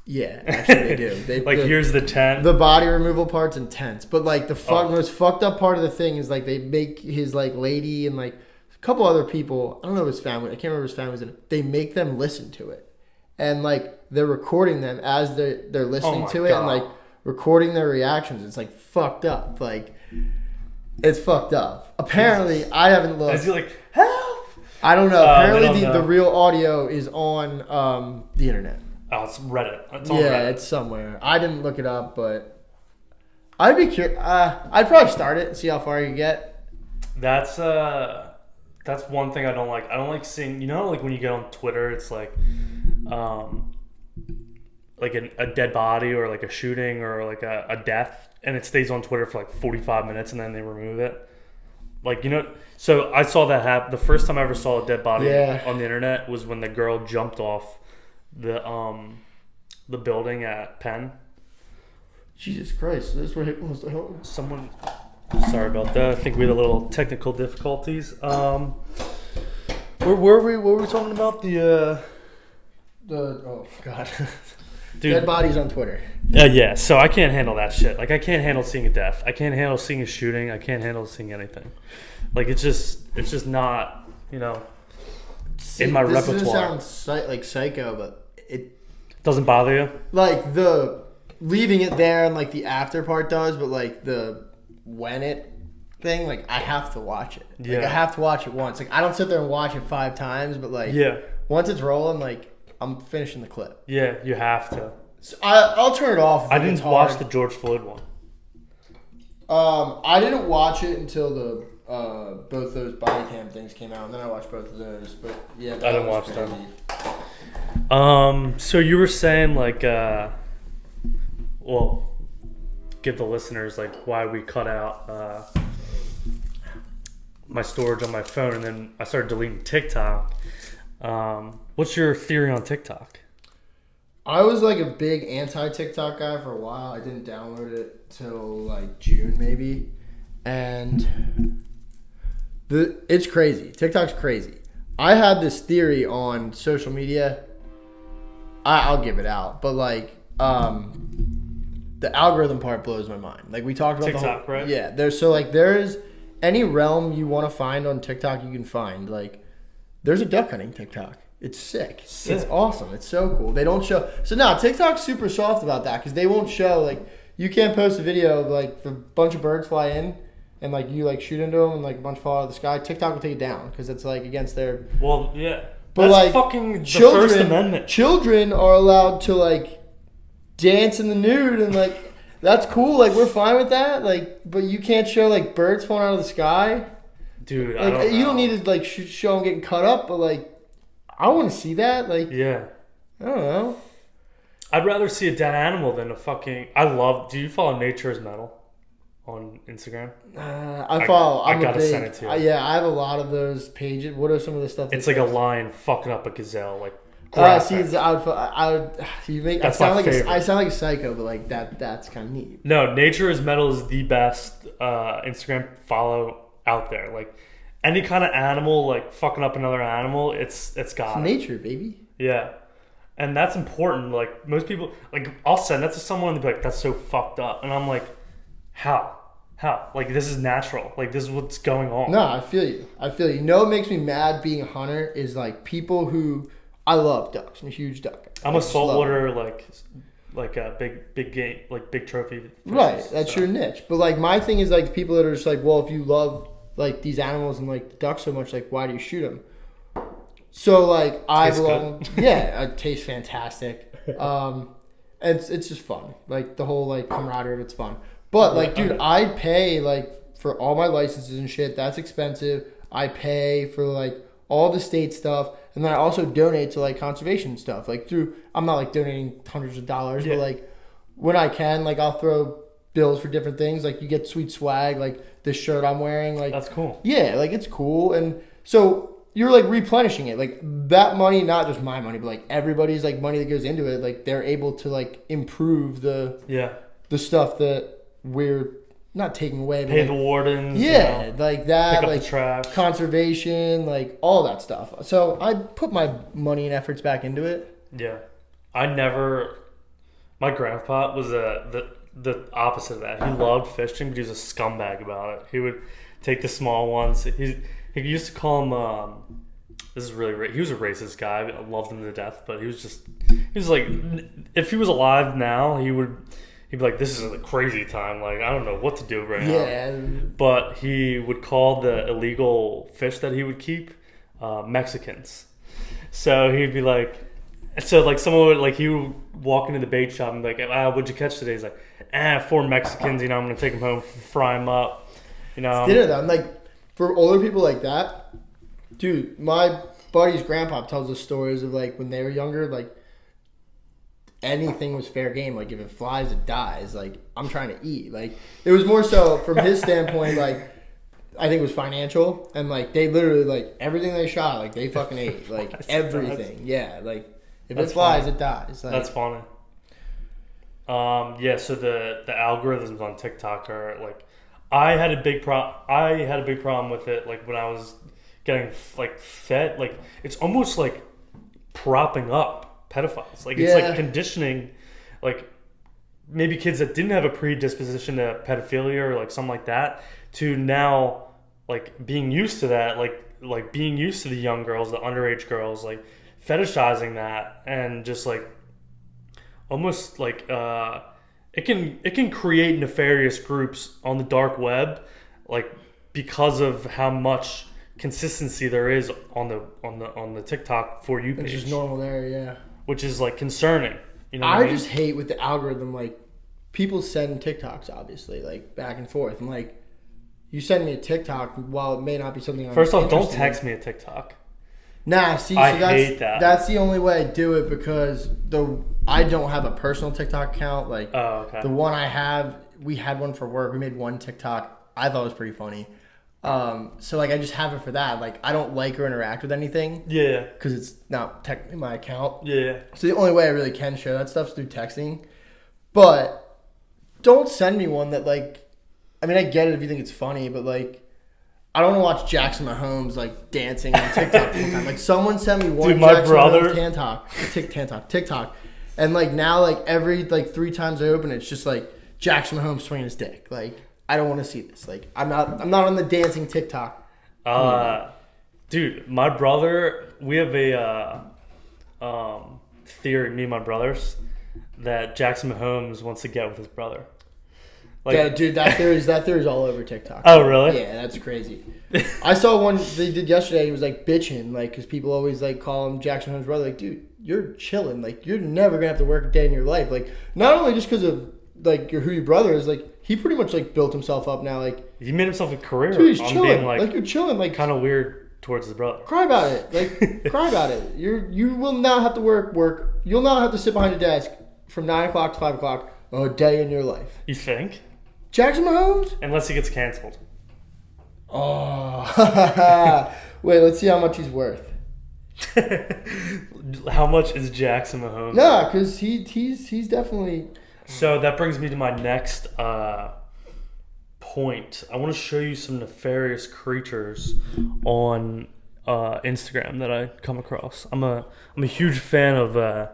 yeah, actually they do. Here's the tent. The body removal part's intense, but like the most fucked up part of the thing is like they make his like lady and like a couple other people. I don't know his family. I can't remember his family's in it. They make them listen to it, and like they're recording them as they're listening to it, and like recording their reactions. It's like fucked up. Like it's fucked up. Apparently, I haven't looked. Is he like help? I don't know. Apparently, the real audio is on the internet. Oh, it's Reddit. It's on Reddit. It's somewhere. I didn't look it up, but I'd be curious. I'd probably start it and see how far you get. That's one thing I don't like. I don't like seeing. Like when you get on Twitter, it's like a dead body or like a shooting or like a death, and it stays on Twitter for like 45 minutes and then they remove it. Like, so I saw that happen. The first time I ever saw a dead body on the internet was when the girl jumped off the building at Penn. Jesus Christ, this is where it was the hell. Someone, sorry about that. I think we had a little technical difficulties. Where were we? What were we talking about? Oh God. Dude. Dead bodies on Twitter. Yeah, so I can't handle that shit. Like, I can't handle seeing a death. I can't handle seeing a shooting. I can't handle seeing anything. Like, it's just not, in my repertoire. This doesn't sound like Psycho, but it doesn't bother you. Like the leaving it there and like the after part does, but like the when it thing, like I have to watch it. Yeah. Like I have to watch it once. Like I don't sit there and watch it 5 times, but like once it's rolling, like I'm finishing the clip. Yeah, you have to. So I'll turn it off. I didn't watch the George Floyd one. I didn't watch it until the both those body cam things came out, and then I watched both of those. But yeah, I didn't watch them. So you were saying like, well, give the listeners like why we cut out my storage on my phone, and then I started deleting TikTok. What's your theory on TikTok? I was like a big anti-TikTok guy for a while. I didn't download it till like June maybe, and it's crazy. TikTok's crazy. I had this theory on social media. I'll give it out, but like the algorithm part blows my mind. Like we talked about TikTok, right? Yeah, there's any realm you want to find on TikTok, you can find. Like there's a duck hunting TikTok. It's sick. It's awesome. It's so cool. They don't show. So now TikTok's super soft about that because they won't show. Like you can't post a video of like a bunch of birds fly in and like you like shoot into them and like a bunch fall out of the sky. TikTok will take it down because it's like against their. Well, yeah. But that's like fucking the First Amendment. Children are allowed to like dance in the nude and like that's cool. Like we're fine with that. Like, but you can't show like birds falling out of the sky. Dude, like, I don't know. You don't need to like show them getting cut up, but like. I want to see that. Like, yeah. I don't know. I'd rather see a dead animal than a fucking. Do you follow Nature is Metal on Instagram? I follow. I gotta send it to you. Yeah, I have a lot of those pages. What are some of the stuff? It's like a lion fucking up a gazelle. Like, I sound like a psycho, but like that's kind of neat. No, Nature is Metal is the best Instagram follow out there. Like. Any kind of animal, like fucking up another animal, it's got nature, baby. Yeah, and that's important. Like most people, like I'll send that to someone and they'll be like, "That's so fucked up," and I'm like, "How? Like this is natural. Like this is what's going on." No, I feel you. You know what makes me mad being a hunter is like people who I love ducks. I'm a huge duck guy. I'm a saltwater like a big game, like big trophy. Fishes, right, that's your niche. But like my thing is like people that are just like, well, if you love like these animals and like ducks so much, like why do you shoot them? So like I belong, yeah, it tastes fantastic. And it's just fun, like the whole like camaraderie of it's fun. But like, dude, I pay like for all my licenses and shit. That's expensive. I pay for like all the state stuff, and then I also donate to like conservation stuff. Like I'm not like donating hundreds of dollars, but like when I can, like I'll throw bills for different things. Like you get sweet swag, like this shirt I'm wearing, like that's cool. Yeah, like it's cool. And so you're like replenishing it, like that money, not just my money, but like everybody's like money that goes into it, like they're able to like improve the stuff that we're not taking away, but pay like, the wardens, like that, pick up like the trash, conservation, like all that stuff. So I put my money and efforts back into it. My grandpa was the opposite of that. He loved fishing, but he was a scumbag about it. He would take the small ones. He used to call him. This is really. He was a racist guy. I loved him to death, but he was like, if he was alive now, he'd be like, this is a crazy time. Like I don't know what to do right now. Yeah. But he would call the illegal fish that he would keep Mexicans. So he'd be like. So like someone would he would walk into the bait shop and be like, what'd you catch today? He's like, 4 Mexicans, I'm gonna take them home, fry them up, It's dinner though. And like for older people like that, dude, my buddy's grandpa tells us stories of like when they were younger, like anything was fair game. Like if it flies, it dies. Like I'm trying to eat. Like it was more so from his standpoint, like I think it was financial, and like they literally like everything they shot, like they fucking ate, like everything. Yeah, like. If it flies, it dies. Like, that's funny. So the algorithms on TikTok are like, I had a big problem with it. Like when I was getting like fed, like it's almost like propping up pedophiles. Like it's like conditioning, like maybe kids that didn't have a predisposition to pedophilia or like something like that to now like being used to that, like being used to the young girls, the underage girls, like. Fetishizing that and just like almost like it can create nefarious groups on the dark web, like because of how much consistency there is on the TikTok For You page. It's just normal there, yeah. Which is like concerning. You know what I I mean? just hate with the algorithm, like people send TikToks obviously, like back and forth. I'm like, you send me a TikTok while it may not be something I'm First off, don't interested text in. me a TikTok. Nah, see, I so that's, hate that. That's the only way I do it because I don't have a personal TikTok account. Like, okay. the one I have, we had one for work. We made one TikTok. I thought it was pretty funny. So, like, I just have it for that. Like, I don't like or interact with anything. Yeah. Because it's not technically my account. Yeah. So, the only way I really can share that stuff is through texting. But don't send me one that, like, I mean, I get it if you think it's funny, but, like, I don't want to watch Jackson Mahomes like dancing on TikTok the whole time. Like someone sent me one Jackson Mahomes TikTok, and like now like every like 3 times I open it, it's just like Jackson Mahomes swinging his dick. Like I don't want to see this. Like I'm not on the dancing TikTok. Dude, my brother, we have a theory, me and my brothers, that Jackson Mahomes wants to get with his brother. Like, yeah, dude, that theory's all over TikTok. Oh, really? Yeah, that's crazy. I saw one they did yesterday. He was like bitching, like, because people always like call him Jackson Mahomes' brother. Like, dude, you're chilling. Like, you're never gonna have to work a day in your life. Like, not only just because of like who your brother is. Like, he pretty much like built himself up now. Like, he made himself a career. Dude, he's on chilling. Being, like you're chilling. Like, kind of weird towards his brother. Cry about it. Like, cry about it. You will not have to work. You'll not have to sit behind a desk from 9 o'clock to 5 o'clock a day in your life. You think? Jackson Mahomes? Unless he gets canceled. Oh. Wait, let's see how much he's worth. How much is Jackson Mahomes? Nah, because he's definitely... So that brings me to my next point. I want to show you some nefarious creatures on Instagram that I come across. I'm a huge fan of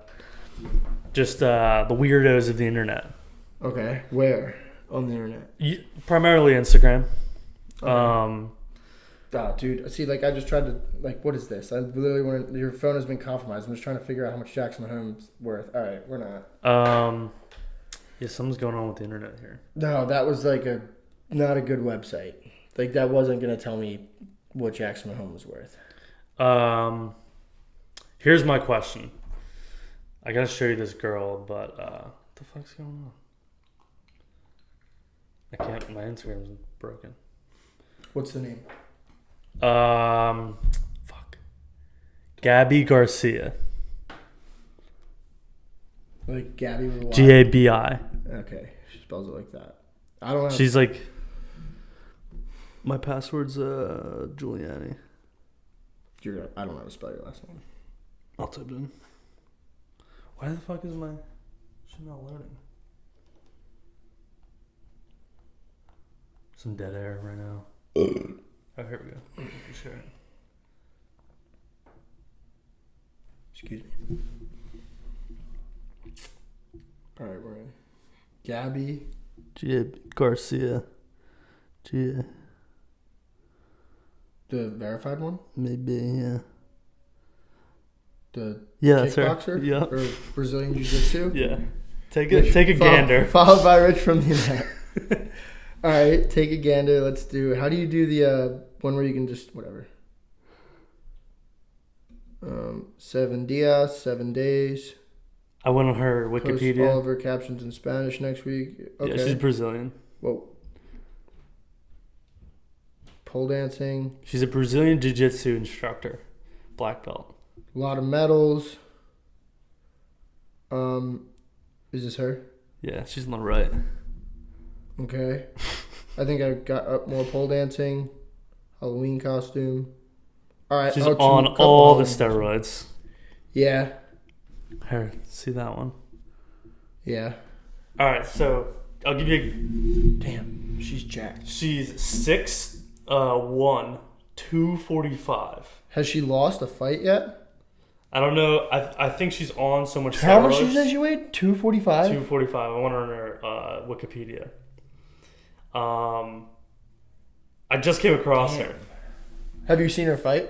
just the weirdos of the internet. Okay, where? On the internet? Primarily Instagram. Okay. Dude, see, like, I just tried to, like, what is this? I literally want your phone has been compromised. I'm just trying to figure out how much Jackson Mahomes worth. All right, we're not. Yeah, something's going on with the internet here. No, that was, like, not a good website. Like, that wasn't going to tell me what Jackson Mahomes was worth. Here's my question. I got to show you this girl, but what the fuck's going on? I can't. My Instagram's broken. What's the name? Fuck. Gabby Garcia. Like Gabby with a Y? Gabi. Okay, she spells it like that. I don't know. She's like. My password's Giuliani. I don't know how to spell your last name. I'll type it in. Why the fuck is my shit not loading? Some dead air right now. Oh, here we go. Sure. Excuse me. All right, we're in. Gabby Garcia. The verified one? Maybe, yeah. The that's her. kickboxer? Yeah. Or Brazilian Jiu-Jitsu? Yeah. Take a gander. Followed by Rich from the internet. All right, take a gander. Let's do. How do you do the one where you can just whatever? 7 días, 7 days. I went on her Wikipedia. Post all of her captions in Spanish next week. Okay. Yeah, she's Brazilian. Whoa. Pole dancing. She's a Brazilian jiu-jitsu instructor, black belt. A lot of medals. Is this her? Yeah, she's on the right. Okay. I think I got up more pole dancing, Halloween costume. All right. She's on all the steroids. Yeah. Here, see that one? Yeah. All right, so I'll give you. Damn, she's jacked. She's 6'1", 245. Has she lost a fight yet? I don't know. I think she's on so much steroids. How much did you say she weighed? 245? 245. I went on her Wikipedia. I just came across her. Have you seen her fight?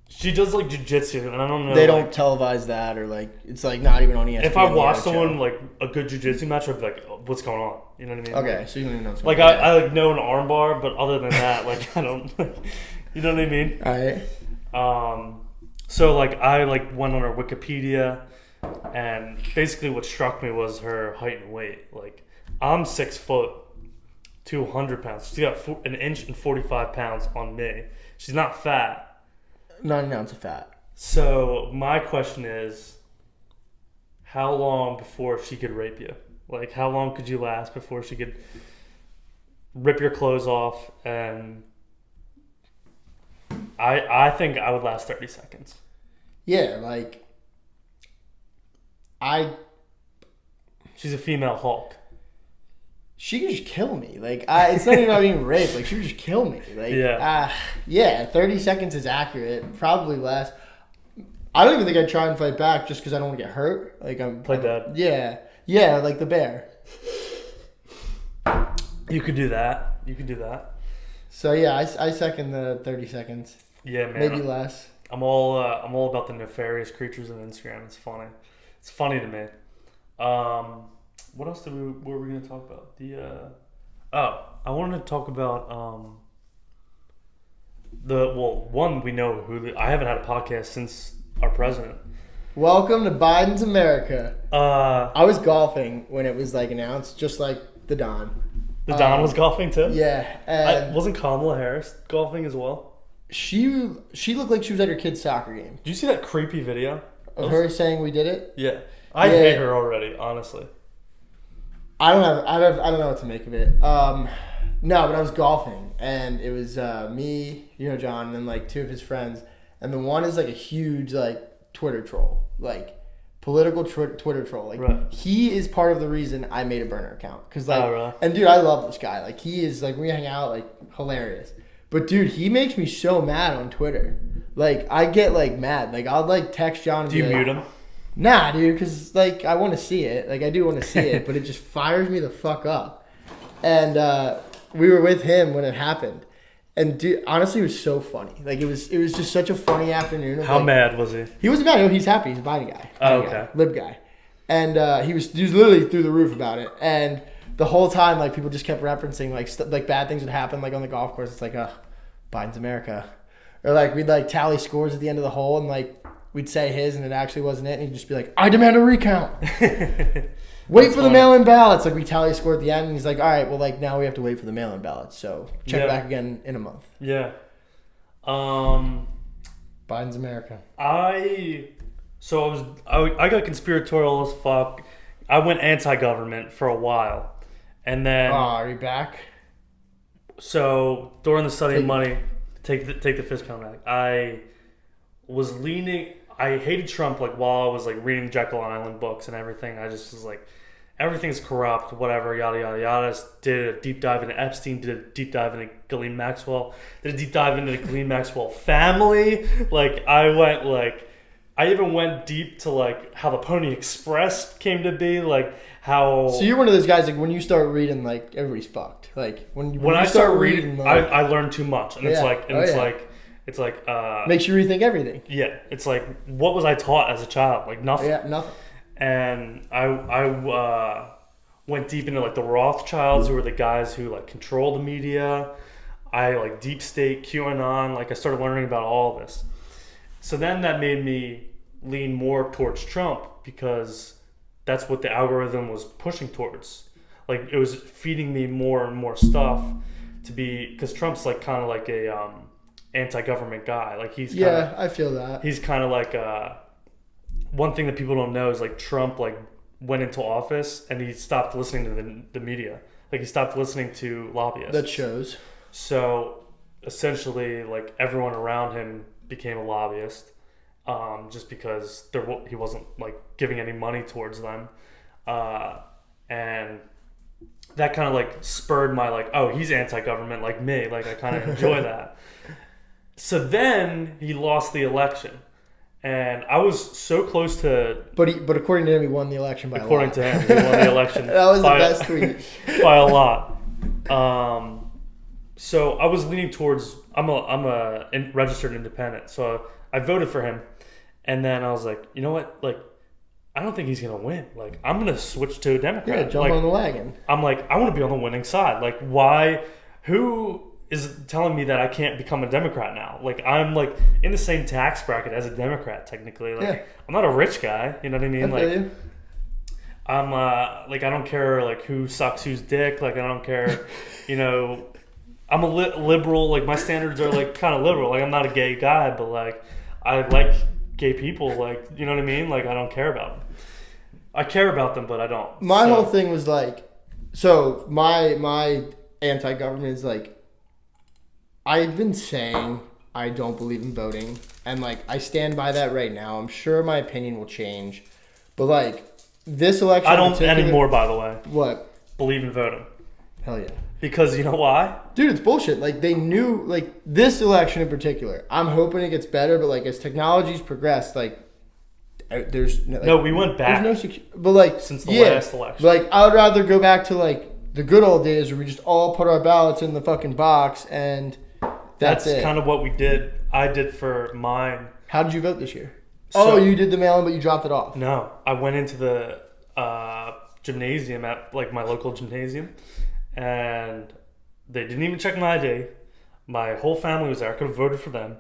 She does like jiu-jitsu, and I don't know. They don't televise that, or like it's like not even on ESPN. If I watch someone like a good jiu-jitsu match, I'd be like, oh, "What's going on?" You know what I mean? Okay, so you don't even know. What's like going on. I like know an armbar, but other than that, like I don't. You know what I mean? All right. So like I like went on her Wikipedia, and basically what struck me was her height and weight. Like I'm 6 foot, 200 pounds. She's got 1 inch and 45 pounds on me. She's not fat. Not an ounce of fat. So my question is, how long before she could rape you? Like, how long could you last before she could rip your clothes off? And I think I would last 30 seconds. Yeah, like She's a female Hulk. She could just kill me. Like, it's not even about being raped. Like, she would just kill me. Like, yeah, 30 seconds is accurate. Probably less. I don't even think I'd try and fight back just because I don't want to get hurt. Like, Play dead. Yeah, like the bear. You could do that. So yeah, I second the 30 seconds. Yeah, man. Maybe less. I'm all about the nefarious creatures of Instagram. It's funny. It's funny to me. What else were we going to talk about? I wanted to talk about one, we know I haven't had a podcast since our president. Welcome to Biden's America. I was golfing when it was like announced, just like the Don. The Don was golfing too? Yeah. And wasn't Kamala Harris golfing as well? She looked like she was at her kid's soccer game. Did you see that creepy video? Of her saying we did it? Yeah. I hate her already, honestly. I don't know what to make of it. No, but I was golfing, and it was me, John, and then like two of his friends, and the one is like a huge like Twitter troll, like political Twitter troll. Like He is part of the reason I made a burner account, because like, and dude, I love this guy. Like he is like, we hang out, like hilarious. But dude, he makes me so mad on Twitter. Like I get like mad. Like I'll like text John. And do you mute him? Nah, dude, because, like, I want to see it. Like, I do want to see it, but it just fires me the fuck up. And we were with him when it happened. And, dude, honestly, it was so funny. Like, it was just such a funny afternoon. How mad was he? He wasn't mad. He's happy. He's a Biden guy. Lib guy. And he was literally through the roof about it. And the whole time, like, people just kept referencing, like, bad things would happen, like, on the golf course. It's like, Biden's America. Or, like, we'd, like, tally scores at the end of the hole and, like, we'd say his and it actually wasn't it, and he'd just be like, I demand a recount. Wait for the mail-in ballots. Like, we tally score at the end, and he's like, all right, well, like, now we have to wait for the mail-in ballots, so check back again in a month. Yeah. Biden's America. I got conspiratorial as fuck. I went anti-government for a while, and then... are you back? So, during the study of money, take the fist pound back. I was leaning... I hated Trump, like, while I was, like, reading Jekyll Island books and everything. I just was like, everything's corrupt, whatever, yada, yada, yada. Did a deep dive into Epstein, did a deep dive into Ghislaine Maxwell, did a deep dive into the Ghislaine Maxwell family. Like, I even went deep to, like, how the Pony Express came to be, like, how... So you're one of those guys, like, when you start reading, like, everybody's fucked. Like, when I start reading, like, I learn too much. And it's like, makes you rethink everything. Yeah. It's like, what was I taught as a child? Like, nothing. Yeah, nothing. And I went deep into, like, the Rothschilds, who were the guys who, like, control the media. I, like, deep state, QAnon. Like, I started learning about all this. So then that made me lean more towards Trump, because that's what the algorithm was pushing towards. Like, it was feeding me more and more stuff to be, because Trump's, like, kind of like a anti-government guy. Like, he's kinda, I feel that. He's kind of like one thing that people don't know is, like, Trump, like, went into office and he stopped listening to the media. Like, he stopped listening to lobbyists. That shows. So essentially, like, everyone around him became a lobbyist, just because he wasn't, like, giving any money towards them, and that kind of, like, spurred my, like, oh, he's anti-government like me. Like, I kind of enjoy that. So then he lost the election, and I was so close to. But according to him, he won the election by a lot. According to him, he won the election. That was the best tweet. By a lot. So I was leaning towards. I'm a registered independent, so I voted for him, and then I was like, you know what, like, I don't think he's gonna win. Like, I'm gonna switch to a Democrat. Yeah, jump on the wagon. I'm like, I want to be on the winning side. Like, why? Who is telling me that I can't become a Democrat now? Like, I'm, like, in the same tax bracket as a Democrat technically. Like, yeah. I'm not a rich guy. You know what I mean? Like, I'm like, I don't care, like, who sucks whose dick. Like, I don't care. You know, I'm a liberal. Like my standards are like kind of liberal. Like I'm not a gay guy, but like I like gay people. Like you know what I mean? Like I don't care about them. I care about them, but I don't. My whole thing was like, so my anti-government is like, I've been saying I don't believe in voting, and like I stand by that right now. I'm sure my opinion will change, but like this election, I don't anymore. By the way, what? Believe in voting. Hell yeah. Because you know why? Dude, it's bullshit. Like they knew, like this election in particular. I'm hoping it gets better, but like as technology's progressed, like there's no. Like, no, we went back. There's no but like since the last election. Like I would rather go back to like the good old days where we just all put our ballots in the fucking box and that's it. Kind of what we did. I did for mine. How did you vote this year? So, you did the mail-in, but you dropped it off. No, I went into the gymnasium at like my local gymnasium, and they didn't even check my ID. My whole family was there. I could have voted for them.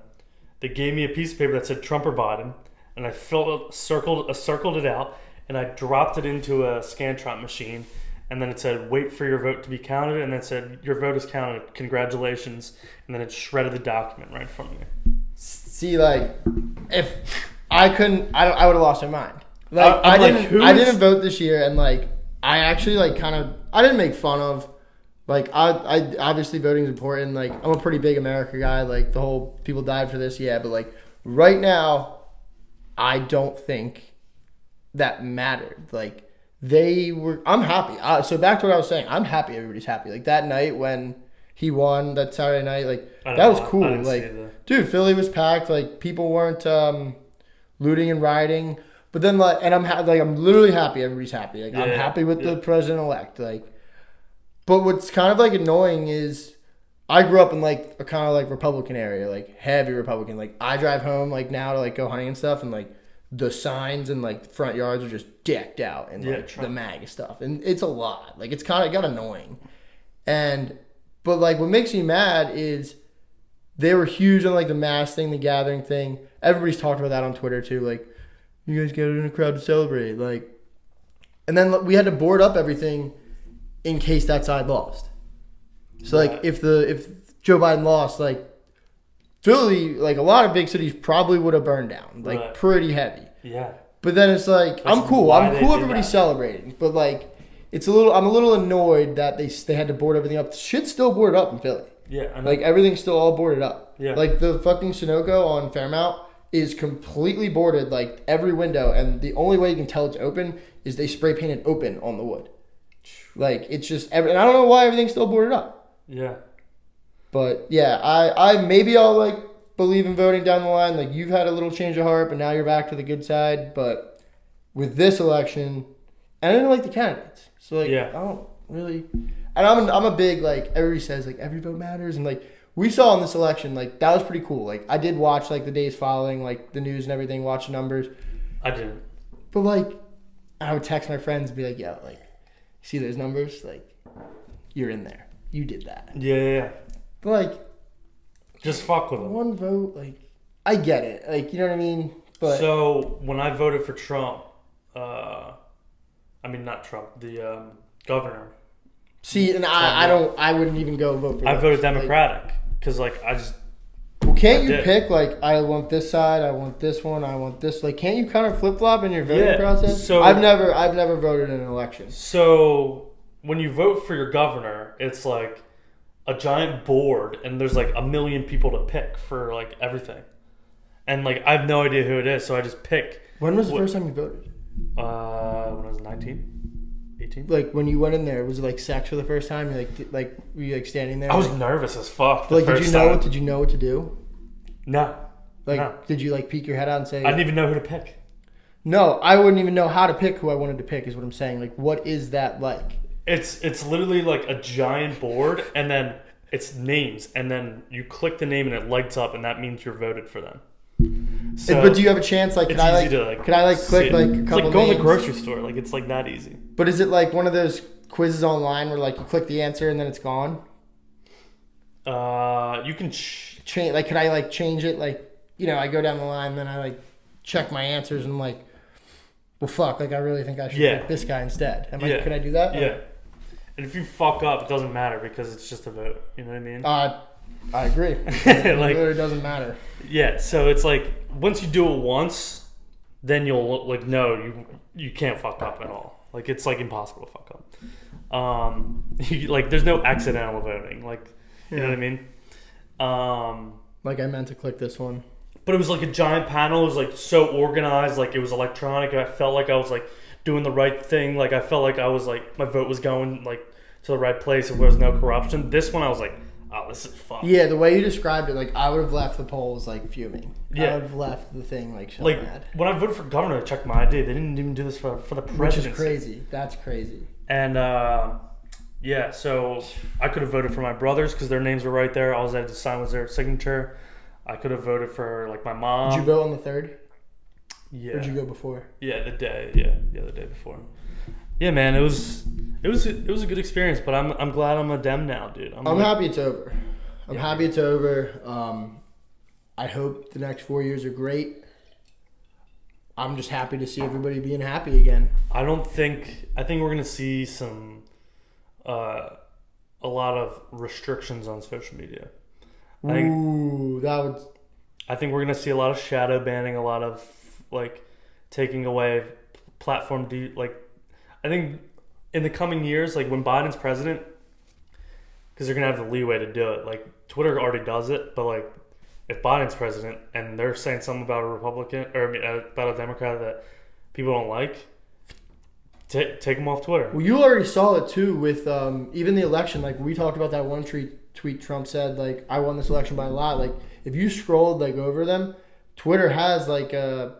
They gave me a piece of paper that said Trump or Biden, and I circled it out, and I dropped it into a Scantron machine. And then it said, wait for your vote to be counted. And then it said, your vote is counted. Congratulations. And then it shredded the document right in front of me. See, like, if I couldn't, I would have lost my mind. Like, I didn't vote this year. And, like, I actually, like, I didn't make fun of, like, I obviously voting is important. Like, I'm a pretty big America guy. Like, the whole people died for this. Yeah. But, like, right now, I don't think that mattered. Like, I'm happy. So back to what I was saying. I'm happy everybody's happy. Like that night when he won, that Saturday night, like that was cool. Like, dude, Philly was packed. Like people weren't looting and rioting. But then and I'm literally happy everybody's happy. Like I'm happy with the president-elect. Like, but what's kind of like annoying is I grew up in like a kind of like Republican area, like heavy Republican. Like I drive home like now to like go hunting and stuff, and like the signs and like the front yards are just decked out and like the MAGA stuff, and it's a lot. Like it's kind of got annoying, but like what makes me mad is they were huge on like the mass thing, the gathering thing. Everybody's talked about that on Twitter too. Like you guys get in a crowd to celebrate, like, and then we had to board up everything in case that side lost. So like if Joe Biden lost, like Philly, like a lot of big cities probably would have burned down, like pretty heavy. Yeah. But then it's like I'm cool. Everybody's celebrating, but like I'm a little annoyed that they had to board everything up. Shit's still boarded up in Philly. Yeah. I know. Like everything's still all boarded up. Yeah. Like the fucking Sunoco on Fairmount is completely boarded, like every window, and the only way you can tell it's open is they spray painted open on the wood. Like it's just and I don't know why everything's still boarded up. Yeah. But yeah, I maybe I'll like believe in voting down the line. Like you've had a little change of heart, but now you're back to the good side. But with this election, and I didn't like the candidates, so like I don't really. And I'm a big like everybody says like every vote matters, and like we saw in this election like that was pretty cool. Like I did watch like the days following like the news and everything, watch the numbers. I didn't. But like I would text my friends and be like, yeah, like see those numbers, like you're in there, you did that. Yeah. But like, just fuck with them. One vote, like, I get it. Like, you know what I mean? But so, when I voted for Trump, not Trump, the governor. See, and I wouldn't even go vote for I voted Democratic. Because, I just. Well, can't you pick, like, I want this side, I want this one, I want this? Like, can't you kind of flip-flop in your voting process? So, I've never voted in an election. So, when you vote for your governor, it's like a giant board, and there's like a million people to pick for like everything, and like I have no idea who it is, so I just pick. When was the first time you voted? When I was 19, 18. Like when you went in there, was it like sex for the first time? Were you like standing there? I was nervous as fuck. Did you know what to do? No. Did you like peek your head out and say? I didn't even know who to pick. No, I wouldn't even know how to pick who I wanted to pick. Is what I'm saying. Like, what is that like? It's literally like a giant board, and then it's names, and then you click the name, and it lights up, and that means you're voted for them. So, but do you have a chance? Like, could I click like a couple? It's like going to the grocery store. Like, it's like that easy. But is it like one of those quizzes online where like you click the answer and then it's gone? You can change. Like, could I like change it? Like, I go down the line, then I like check my answers, and I'm like, well, fuck. Like, I really think I should pick this guy instead. Could I do that? Yeah. And if you fuck up, it doesn't matter because it's just a vote. You know what I mean? I agree. It Like, really doesn't matter. yeah. So it's like once you do it once, then you'll like know you can't fuck up at all. Like it's like impossible to fuck up. Like there's no accidental voting. Like you know what I mean? Like I meant to click this one. But it was like a giant panel. It was like so organized. Like it was electronic. And I felt like I was like doing the right thing. Like I felt like I was like my vote was going like to the right place. If there was no corruption. This one I was like, oh, this is fun. Yeah, the way you described it, like I would have left the polls like fuming. Yeah. I would have left the thing like so Like mad. when I voted for governor, I checked my ID. They didn't even do this for the presidency. Which is crazy. That's crazy. And yeah, so I could have voted for my brothers because their names were right there. All I had to sign was their signature. I could have voted for like my mom. Did you vote on the 3rd? Yeah. Or did you go before? Yeah, the day before. Yeah, man, it was a good experience, but I'm glad I'm a Dem now, dude. I'm happy it's over. I'm happy it's over. I hope the next 4 years are great. I'm just happy to see everybody being happy again. I think we're gonna see some a lot of restrictions on social media. I think we're gonna see a lot of shadow banning, a lot of like taking away platform. I think in the coming years, like when Biden's president, because they're gonna have the leeway to do it. Like Twitter already does it, but like if Biden's president and they're saying something about a Republican or about a Democrat that people don't like, take them off Twitter. Well, you already saw it too with even the election. Like we talked about that one tweet Trump said, like, I won this election by a lot. Like if you scrolled like over them, Twitter has like it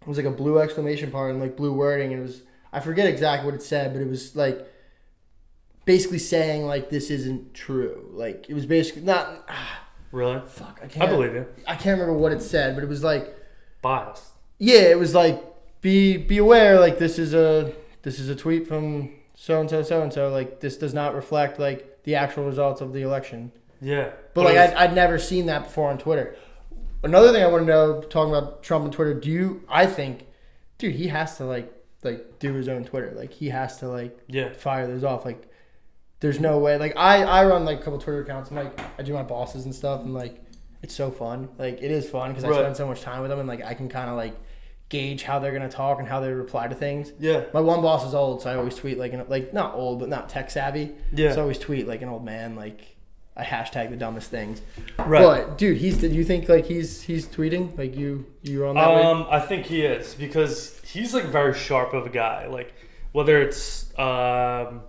was like a blue exclamation part and like blue wording, and it was, I forget exactly what it said, but it was like basically saying like this isn't true. Like it was basically not. Really? Fuck, I can't. I believe you. I can't remember what it said, but it was like biased. Yeah, it was like be aware. Like this is a tweet from so and so. Like this does not reflect like the actual results of the election. Yeah, but like I'd never seen that before on Twitter. Another thing I want to know, talking about Trump and Twitter, I think, dude, he has to like do his own Twitter. Like he has to fire those off. Like there's no way. Like I run like a couple Twitter accounts and like I do my bosses and stuff, and like it's so fun. Like it is fun because I spend so much time with them, and like I can kind of like gauge how they're gonna talk and how they reply to things. Yeah. My one boss is old, so I always tweet like not old but not tech savvy. Yeah. So I always tweet like an old man. Like I hashtag the dumbest things. Right. But dude, do you think like he's tweeting like you're on that way? I think he is because he's like very sharp of a guy. Like whether it's Biden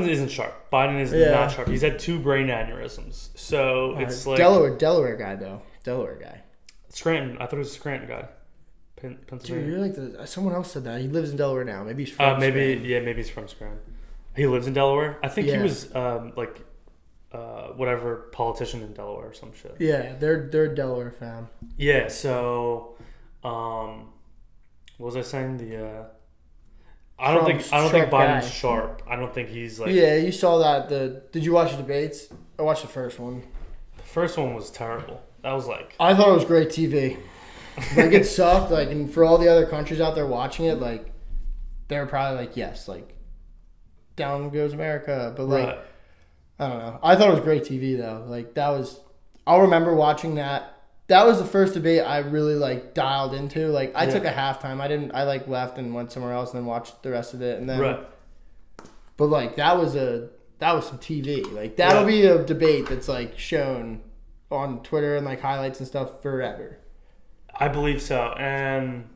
isn't sharp. Biden is not sharp. He's had 2 brain aneurysms. So it's like Delaware guy though. Delaware guy. Scranton. I thought it was a Scranton guy. Pennsylvania. Dude, you're like someone else said that. He lives in Delaware now. Maybe he's from Scranton. Maybe he's from Scranton. He lives in Delaware. I think he was whatever politician in Delaware or some shit. Yeah, they're a Delaware fan. Yeah, so what was I saying? I don't think Biden's sharp. I don't think he's like. Yeah, you saw that. Did you watch the debates? I watched the first one. The first one was terrible. That was like. I thought it was great TV. Like it sucked. Like, and for all the other countries out there watching it, like they were probably like, yes, like down goes America. But like, I don't know. I thought it was great TV though. Like that was. I'll remember watching that. That was the first debate I really like dialed into. Like I took a halftime. I like left and went somewhere else and then watched the rest of it. And then, but like that was some TV. Like that'll be a debate that's like shown on Twitter and like highlights and stuff forever. I believe so. And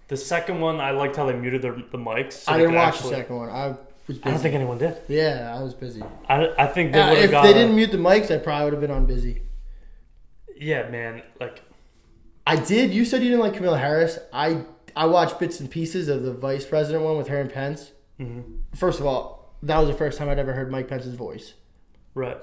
the second one, I liked how they muted the mics. So I didn't watch the second one. I was busy. I don't think anyone did. Yeah, I was busy. I think they would have if they didn't mute the mics, I probably would have been on busy. Yeah, man. Like, I did. You said you didn't like Kamala Harris. I watched bits and pieces of the vice president one with her and Pence. Mm-hmm. First of all, that was the first time I'd ever heard Mike Pence's voice. Right.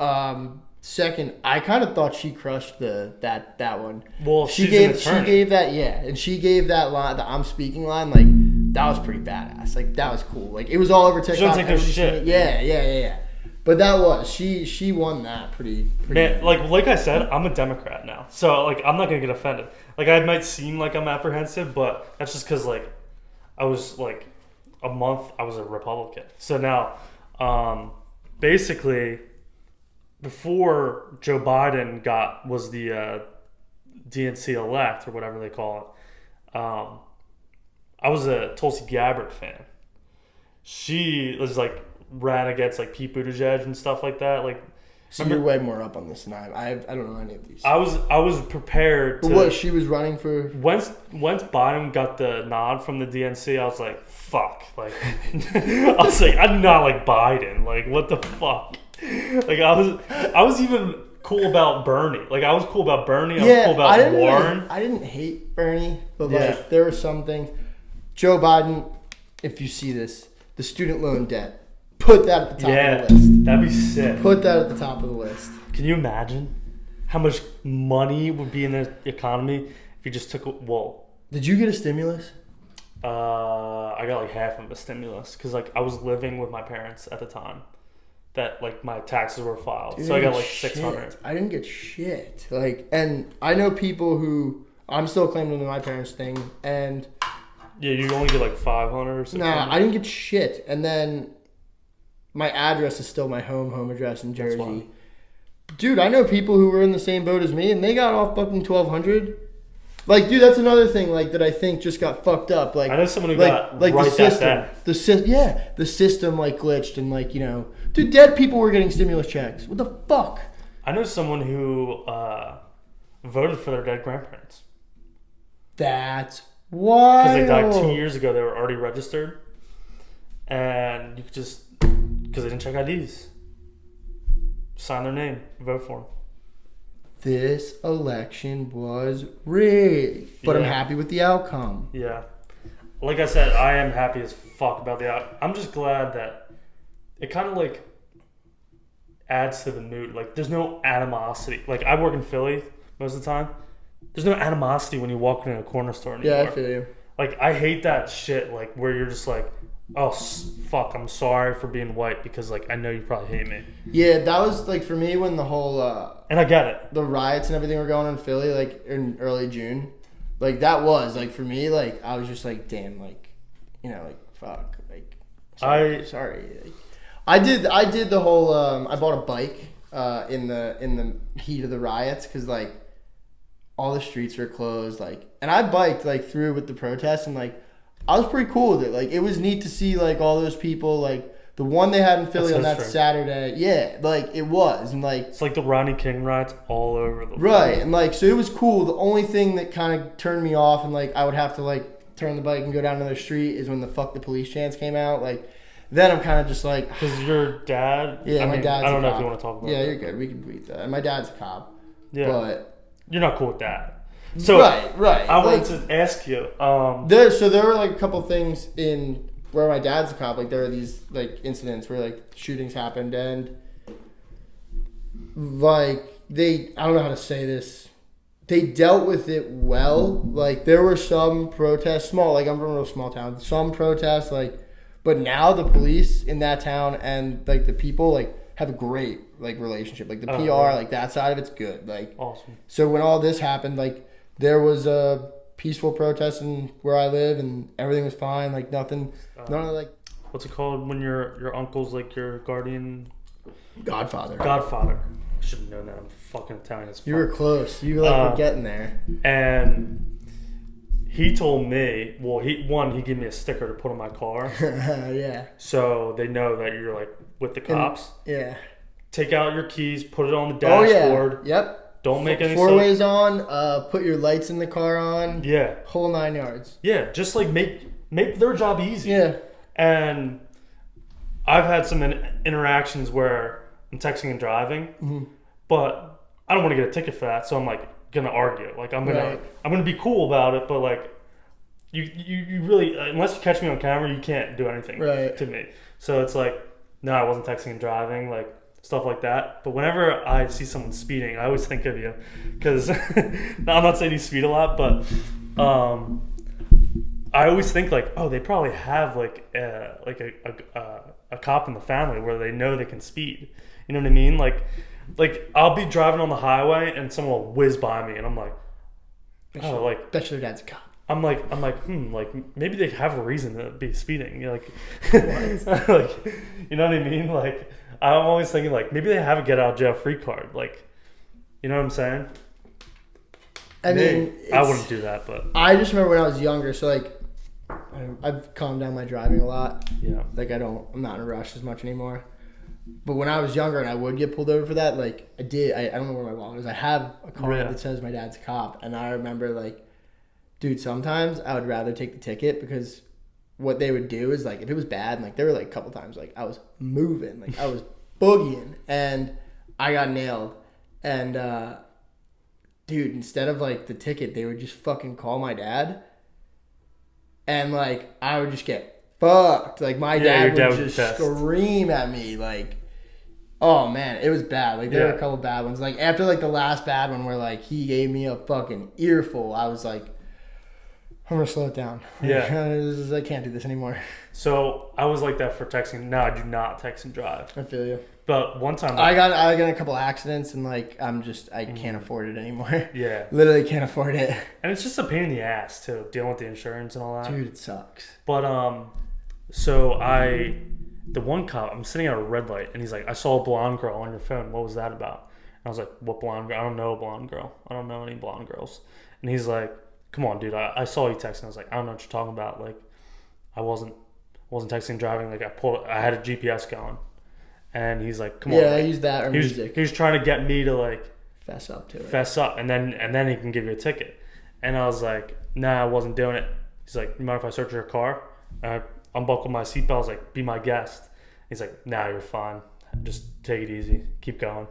Second, I kind of thought she crushed that one. Well, she gave that and she gave that line, the "I'm speaking" line. Like that was pretty badass. Like that was cool. Like it was all over TikTok. She don't take no shit. Yeah. But that was she won that pretty. Man, like I said, I'm a Democrat now, so like I'm not gonna get offended. Like I might seem like I'm apprehensive, but that's just because like I was like a month I was a Republican. So now, basically, before Joe Biden was the DNC elect or whatever they call it, I was a Tulsi Gabbard fan. She was like ran against like Pete Buttigieg and stuff like that. Like, so you're way more up on this than I don't know any of these. I was prepared to. But what, she was running for? Once Biden got the nod from the DNC, I was like, fuck. Like, I was like, I do not like Biden. Like, what the fuck? Like, I was even cool about Bernie. Like, I was cool about Bernie. I was cool about Warren. I didn't hate Bernie, but like there were some things. Joe Biden, if you see this, the student loan debt. Put that at the top of the list. That'd be sick. Put that at the top of the list. Can you imagine how much money would be in the economy if you just took Did you get a stimulus? I got like half of a stimulus because like I was living with my parents at the time that like my taxes were filed. Dude, so I got like 600. I didn't get shit. Like, and I know people who I'm still claiming to my parents' thing, and yeah, you only get like 500 or 600. Nah, I didn't get shit. And then my address is still my home address in Jersey. Dude, I know people who were in the same boat as me, and they got off fucking $1,200. Like, dude, that's another thing like that I think just got fucked up. Like, I know someone who got like right the system, that. The system like glitched, and like, you know, dude, dead people were getting stimulus checks. What the fuck? I know someone who voted for their dead grandparents. That's wild. Because they died 2 years ago, they were already registered, and you could just. Because they didn't check IDs. Sign their name. Vote for them. This election was rigged. But I'm happy with the outcome. Yeah. Like I said, I am happy as fuck about the outcome. I'm just glad that it kind of like adds to the mood. Like there's no animosity. Like I work in Philly most of the time. There's no animosity when you walk into a corner store anymore. Yeah, I feel you. Like I hate that shit like where you're just like, oh fuck, I'm sorry for being white because like I know you probably hate me. Yeah, that was like for me when the whole and I get it. The riots and everything were going on in Philly like in early June. Like that was like for me like I was just like damn like you know like fuck like sorry. Like, I did the whole I bought a bike in the heat of the riots cuz like all the streets were closed like and I biked like through with the protests and like I was pretty cool with it. Like, it was neat to see, like, all those people, like, the one they had in Philly on that Saturday. Yeah, like, it was. And, like... It's like the Rodney King riots all over the Right, and, like, so it was cool. The only thing that kind of turned me off and, like, I would have to, like, turn the bike and go down another street is when the Fuck the Police chants came out. Like, then I'm kind of just like... Because your dad... Yeah, my dad's a cop. I don't know if you want to talk about Yeah, that. you're good. We can beat that. And my dad's a cop. Yeah. But... You're not cool with that. So right. I wanted to ask you. There were like a couple things in where my dad's a cop. Like there are these like incidents where like shootings happened and like I don't know how to say this. They dealt with it well. Like there were some protests, small. Like I'm from a real small town. Some protests, like, but now the police in that town and like the people like have a great like relationship. Like the PR, like that side of it's good. Like awesome. So when all this happened, like. There was a peaceful protest in where I live, and everything was fine. Like nothing, none of like. What's it called when your uncle's like your guardian? Godfather. I should have known that. I'm fucking Italian as fuck. You were close. You were getting there. And he told me, well, he gave me a sticker to put on my car. Yeah. So they know that you're like with the cops. Yeah. Take out your keys, put it on the dashboard. Oh yeah. Yep. Don't make any four ways on. Put your lights in the car on. Yeah. Whole 9 yards. Yeah. Just like make their job easy. Yeah. And I've had some interactions where I'm texting and driving, but I don't want to get a ticket for that. So I'm like gonna argue. Like I'm gonna be cool about it, but like you really unless you catch me on camera, you can't do anything to me. So it's like no, I wasn't texting and driving. Like. Stuff like that. But whenever I see someone speeding, I always think of you. Because I'm not saying you speed a lot, but I always think like, oh, they probably have like a cop in the family where they know they can speed. You know what I mean? Like I'll be driving on the highway and someone will whiz by me and I'm like, oh, like bet your dad's a cop. I'm like, like maybe they have a reason to be speeding. You're like, like, you know what I mean? Like, I'm always thinking like maybe they have a get out of jail free card. Like, you know what I'm saying? I mean, I wouldn't do that, but I just remember when I was younger. So like, I've calmed down my driving a lot. yeah, Like I'm not in a rush as much anymore. But when I was younger and I would get pulled over for that, like I don't know where my wallet is. I have a card that says my dad's a cop, and I remember like, dude, sometimes I would rather take the ticket because what they would do is like if it was bad, and like there were like a couple times like I was moving, like I was boogieing, and I got nailed, and dude, instead of like the ticket, they would just fucking call my dad, and like I would just get fucked. Like my dad would just scream at me like, oh man, it was bad. Like there were a couple bad ones. Like after like the last bad one where like he gave me a fucking earful, I was like, I'm gonna slow it down. Yeah. I can't do this anymore. So I was like that for texting. No, I do not text and drive. I feel you. But one time I got in a couple accidents and like I can't afford it anymore. Yeah. Literally can't afford it. And it's just a pain in the ass too, dealing with the insurance and all that. Dude, it sucks. But so the one cop, I'm sitting at a red light and he's like, I saw a blonde girl on your phone. What was that about? And I was like, what blonde girl? I don't know a blonde girl. I don't know any blonde girls. And he's like, come on, dude. I saw you texting. I was like, I don't know what you're talking about. Like, I wasn't texting and driving. Like I had a GPS going. And he's like, come on. Yeah, I use that or music. He was trying to get me to like fess up to it. Fess up, and then he can give you a ticket. And I was like, nah, I wasn't doing it. He's like, you mind if I search your car? And I unbuckled my seatbelt. I was like, be my guest. He's like, nah, you're fine. Just take it easy. Keep going.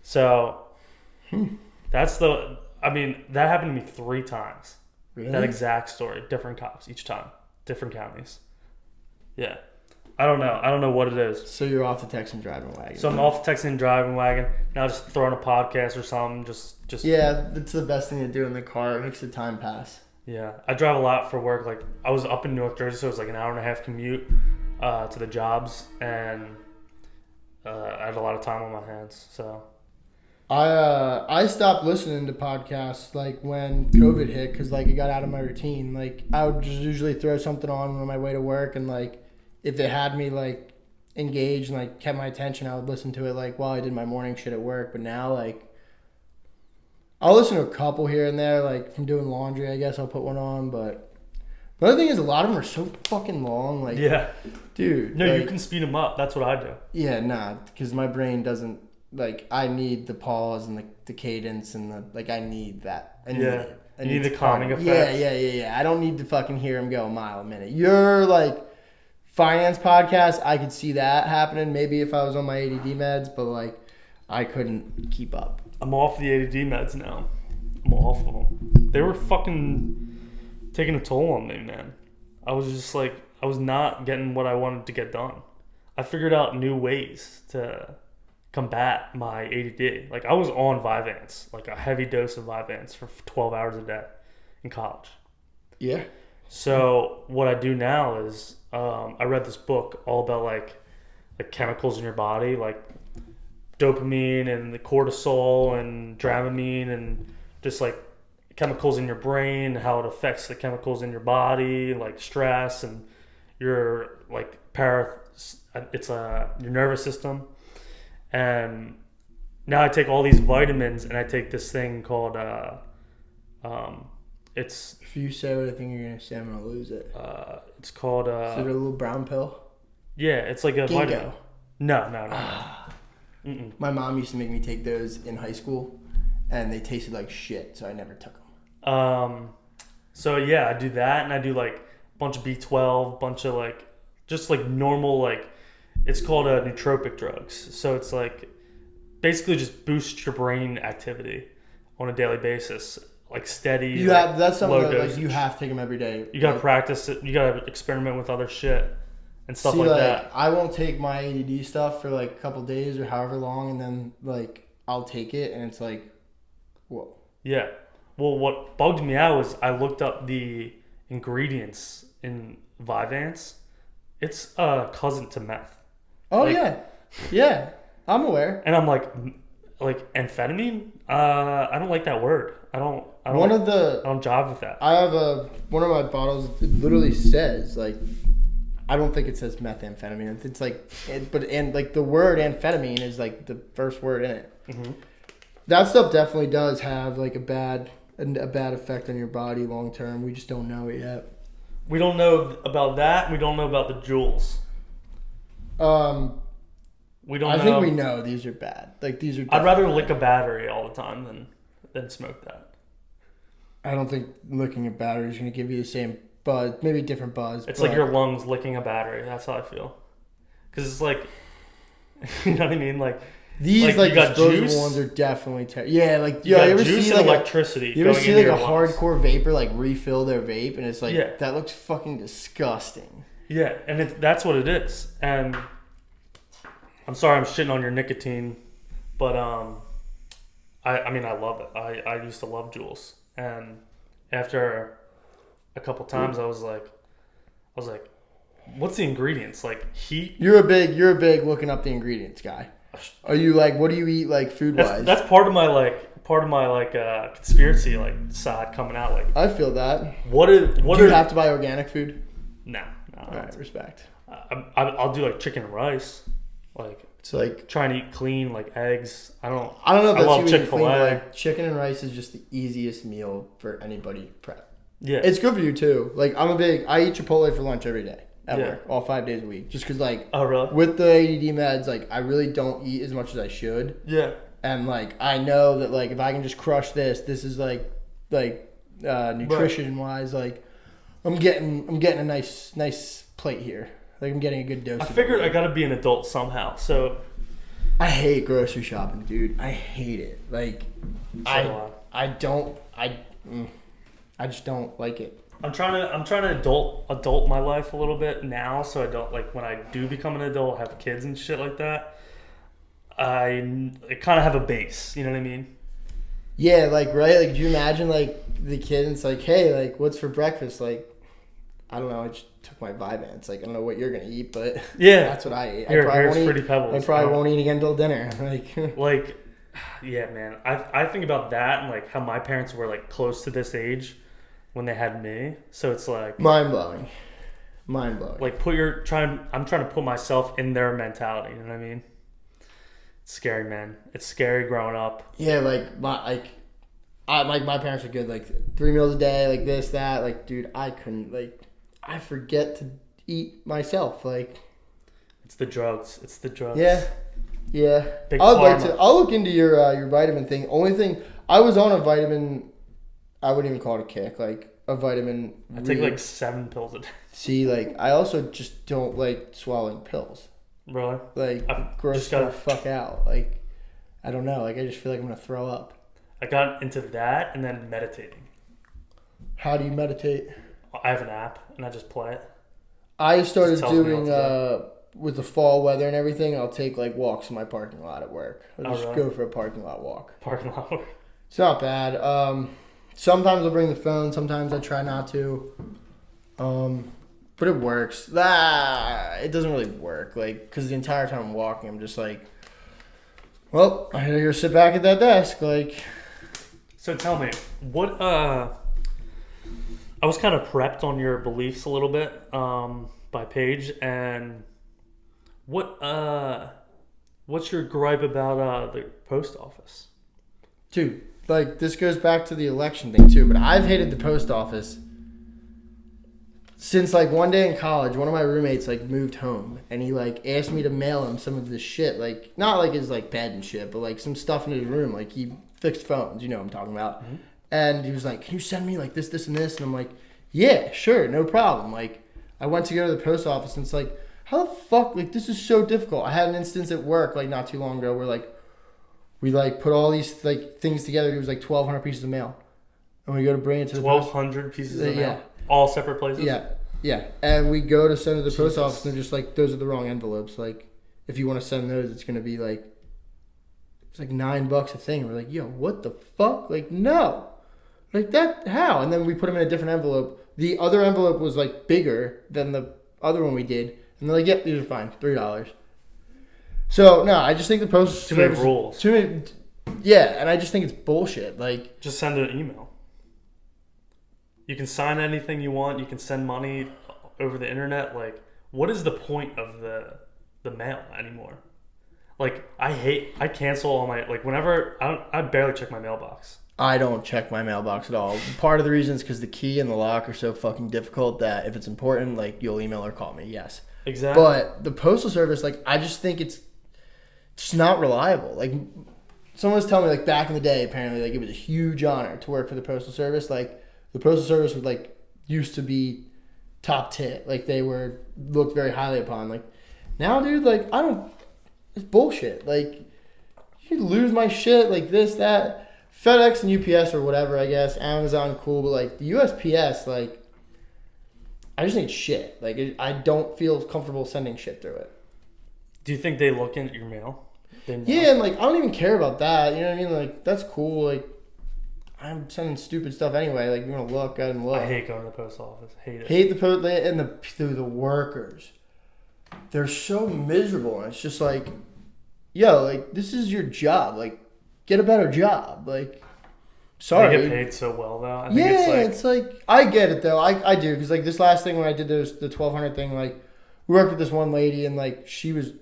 So that happened to me 3 times. Really? That exact story. Different cops each time. Different counties. Yeah. I don't know what it is. So you're off the text and driving wagon. So I'm off the texting and driving wagon. Now just throw on a podcast or something. Just yeah, that's the best thing to do in the car. It makes the time pass. Yeah, I drive a lot for work. Like I was up in North Jersey, so it was like an hour and a half commute to the jobs, and I had a lot of time on my hands. So I stopped listening to podcasts like when COVID hit because like it got out of my routine. Like I would just usually throw something on my way to work, and like if it had me like engaged and like kept my attention, I would listen to it like while I did my morning shit at work. But now like I'll listen to a couple here and there, like from doing laundry. I guess I'll put one on, but the other thing is a lot of them are so fucking long. Like yeah, dude. No, like, you can speed them up. That's what I do. Yeah, nah, because my brain doesn't like. I need the pause and the cadence and the like. I need that. I need it. You need the calming effect. Yeah. I don't need to fucking hear him go a mile a minute. You're like finance podcast. I could see that happening. Maybe if I was on my ADD meds, but like I couldn't keep up. I'm off the ADD meds now. I'm off of them. They were fucking taking a toll on me, man. I was just like, I was not getting what I wanted to get done. I figured out new ways to combat my ADD. Like I was on Vyvanse, like a heavy dose of Vyvanse for 12 hours a day in college. Yeah. So what I do now is I read this book all about like chemicals in your body, like dopamine and the cortisol and dramamine and just like chemicals in your brain, how it affects the chemicals in your body, like stress and your like your nervous system. And now I take all these vitamins and I take this thing called it's if you say what I think you're gonna say, I'm gonna lose it. It's called is it a little brown pill? Yeah, it's like a Ginkgo. vitamin. No. My mom used to make me take those in high school, and they tasted like shit, so I never took them. So yeah, I do that, and I do like a bunch of B12, bunch of like just like normal like it's called nootropic drugs. So it's like basically just boost your brain activity on a daily basis, like steady. That's something that dosage. like you have to take them every day. You gotta practice it. You gotta experiment with other shit and stuff like that. I won't take my ADD stuff for like a couple days or however long, and then like I'll take it, and it's like, whoa. Yeah. Well, what bugged me out was I looked up the ingredients in Vyvanse. It's a cousin to meth. Oh, like, yeah. I'm aware. And I'm like, Like amphetamine? I don't like that word. I don't jive with that. I have one of my bottles. It literally says like, I don't think it says methamphetamine. It's like, like the word amphetamine is like the first word in it. Mm-hmm. That stuff definitely does have like a bad effect on your body long term. We just don't know it yet. We don't know about that. We don't know about the jewels. I think we know these are bad. Like these are. I'd rather lick a battery all the time than smoke that. I don't think licking a battery is going to give you the same buzz. Maybe different buzz. It's like your lungs licking a battery. That's how I feel. Because it's like, you know what I mean? Like these like disposable juice ones are definitely yeah. Like you ever juice see and like electricity. You ever see like a hardcore vapor like refill their vape and it's like that looks fucking disgusting. Yeah, and that's what it is. And I'm sorry I'm shitting on your nicotine, but I mean I love it. I used to love Juuls, and after a couple times I was like, what's the ingredients? Like heat? You're a big looking up the ingredients guy. Are you like, what do you eat like food wise? That's part of my conspiracy like side coming out. Like I feel that. Do you have to buy organic food? No. All right, respect. I'll do like chicken and rice. Like it's like try and eat clean, like eggs. I don't know. If I love Chick-fil-A. Like chicken and rice is just the easiest meal for anybody prep. Yeah, it's good for you too. Like I eat Chipotle for lunch every day at work, all 5 days a week. Just because like, oh really? With the ADD meds, like I really don't eat as much as I should. Yeah, and like I know that like if I can just crush this is like nutrition wise, like I'm getting a nice plate here. Like I'm getting a good dose. I figured I gotta be an adult somehow. So I hate grocery shopping, dude. I hate it. Like I just don't like it. I'm trying to adult my life a little bit now, so I don't like when I do become an adult, have kids and shit like that. I kind of have a base. You know what I mean? Yeah, like right. Like, do you imagine like the kid and it's like, hey, like, what's for breakfast? Like, I don't know. I just took my Vyvanse. Like, I don't know what you're gonna eat, but yeah, that's what I eat. Here's Fruity Pebbles. I probably won't eat again until dinner. Like, yeah, man. I think about that and like how my parents were like close to this age when they had me. So it's like mind blowing. Like I'm trying to put myself in their mentality. You know what I mean? It's scary, man. It's scary growing up. Yeah, my parents were good. Like 3 meals a day, like this, that. Like, dude, I couldn't. Like, I forget to eat myself. Like, it's the drugs. Yeah. Big I'll look into your vitamin thing. Only thing I was on a vitamin. I wouldn't even call it a kick. Like a vitamin. I take like 7 pills a day. See, like I also just don't like swallowing pills. Really? Like gross the fuck out. Like I don't know. Like I just feel like I'm gonna throw up. I got into that and then meditating. How do you meditate? I have an app and I just play it. I started doing with the fall weather and everything. I'll take like walks in my parking lot at work. I'll just go for a parking lot walk. It's not bad. Sometimes I'll bring the phone. Sometimes I try not to. But it works. It doesn't really work. Like, because the entire time I'm walking, I'm just like, well, I gotta go sit back at that desk. Like, so tell me, what? I was kind of prepped on your beliefs a little bit by Paige, and what's your gripe about the post office? Dude, like this goes back to the election thing too. But I've hated the post office since like one day in college. One of my roommates like moved home, and he like asked me to mail him some of this shit. Like not like his like bed and shit, but like some stuff in his room. Like he fixed phones. You know what I'm talking about. Mm-hmm. And he was like, can you send me like this, and this? And I'm like, yeah, sure, no problem. Like, I went to go to the post office and it's like, how the fuck, like, this is so difficult. I had an instance at work, like, not too long ago where, like, we, like, put all these, like, things together. It was, like, 1,200 pieces of mail. And we go to bring it to the 1,200 pieces of mail? All separate places? Yeah. And we go to send it to the post office and they're just like, those are the wrong envelopes. Like, if you want to send those, it's going to be, like, it's like $9 a thing. And we're like, yo, what the fuck? Like, no. Like that, how? And then we put them in a different envelope. The other envelope was like bigger than the other one we did. And they're like, yep, these are fine. $3. So, no, I just think the post too many rules. Yeah, and I just think it's bullshit. Like, just send an email. You can sign anything you want. You can send money over the internet. Like, what is the point of the mail anymore? Like, I cancel all my, like, whenever, I barely check my mailbox. I don't check my mailbox at all. Part of the reason is because the key and the lock are so fucking difficult that if it's important, like, you'll email or call me, yes. Exactly. But the postal service, like, I just think it's just not reliable. Like, someone was telling me, like, back in the day, apparently, like, it was a huge honor to work for the postal service. Like, the postal service would, like, used to be top tip. Like, they were looked very highly upon. Like, now, dude, like, it's bullshit. Like, you lose my shit, like, this, that. FedEx and UPS or whatever, I guess. Amazon, cool. But, like, the USPS, like, I just think it's shit. Like, I don't feel comfortable sending shit through it. Do you think they look at your mail? Yeah, and, like, I don't even care about that. You know what I mean? Like, that's cool. Like, I'm sending stupid stuff anyway. Like, you want to look, go ahead and look. I hate going to the post office. Hate it. Hate the post and the workers. They're so miserable. And it's just like, yo, like, this is your job. Like, get a better job. Like, sorry. They get paid so well, though. I think it's like I get it, though. I do. Because, like, this last thing when I did the 1200 thing, like, we worked with this one lady, and, like, she was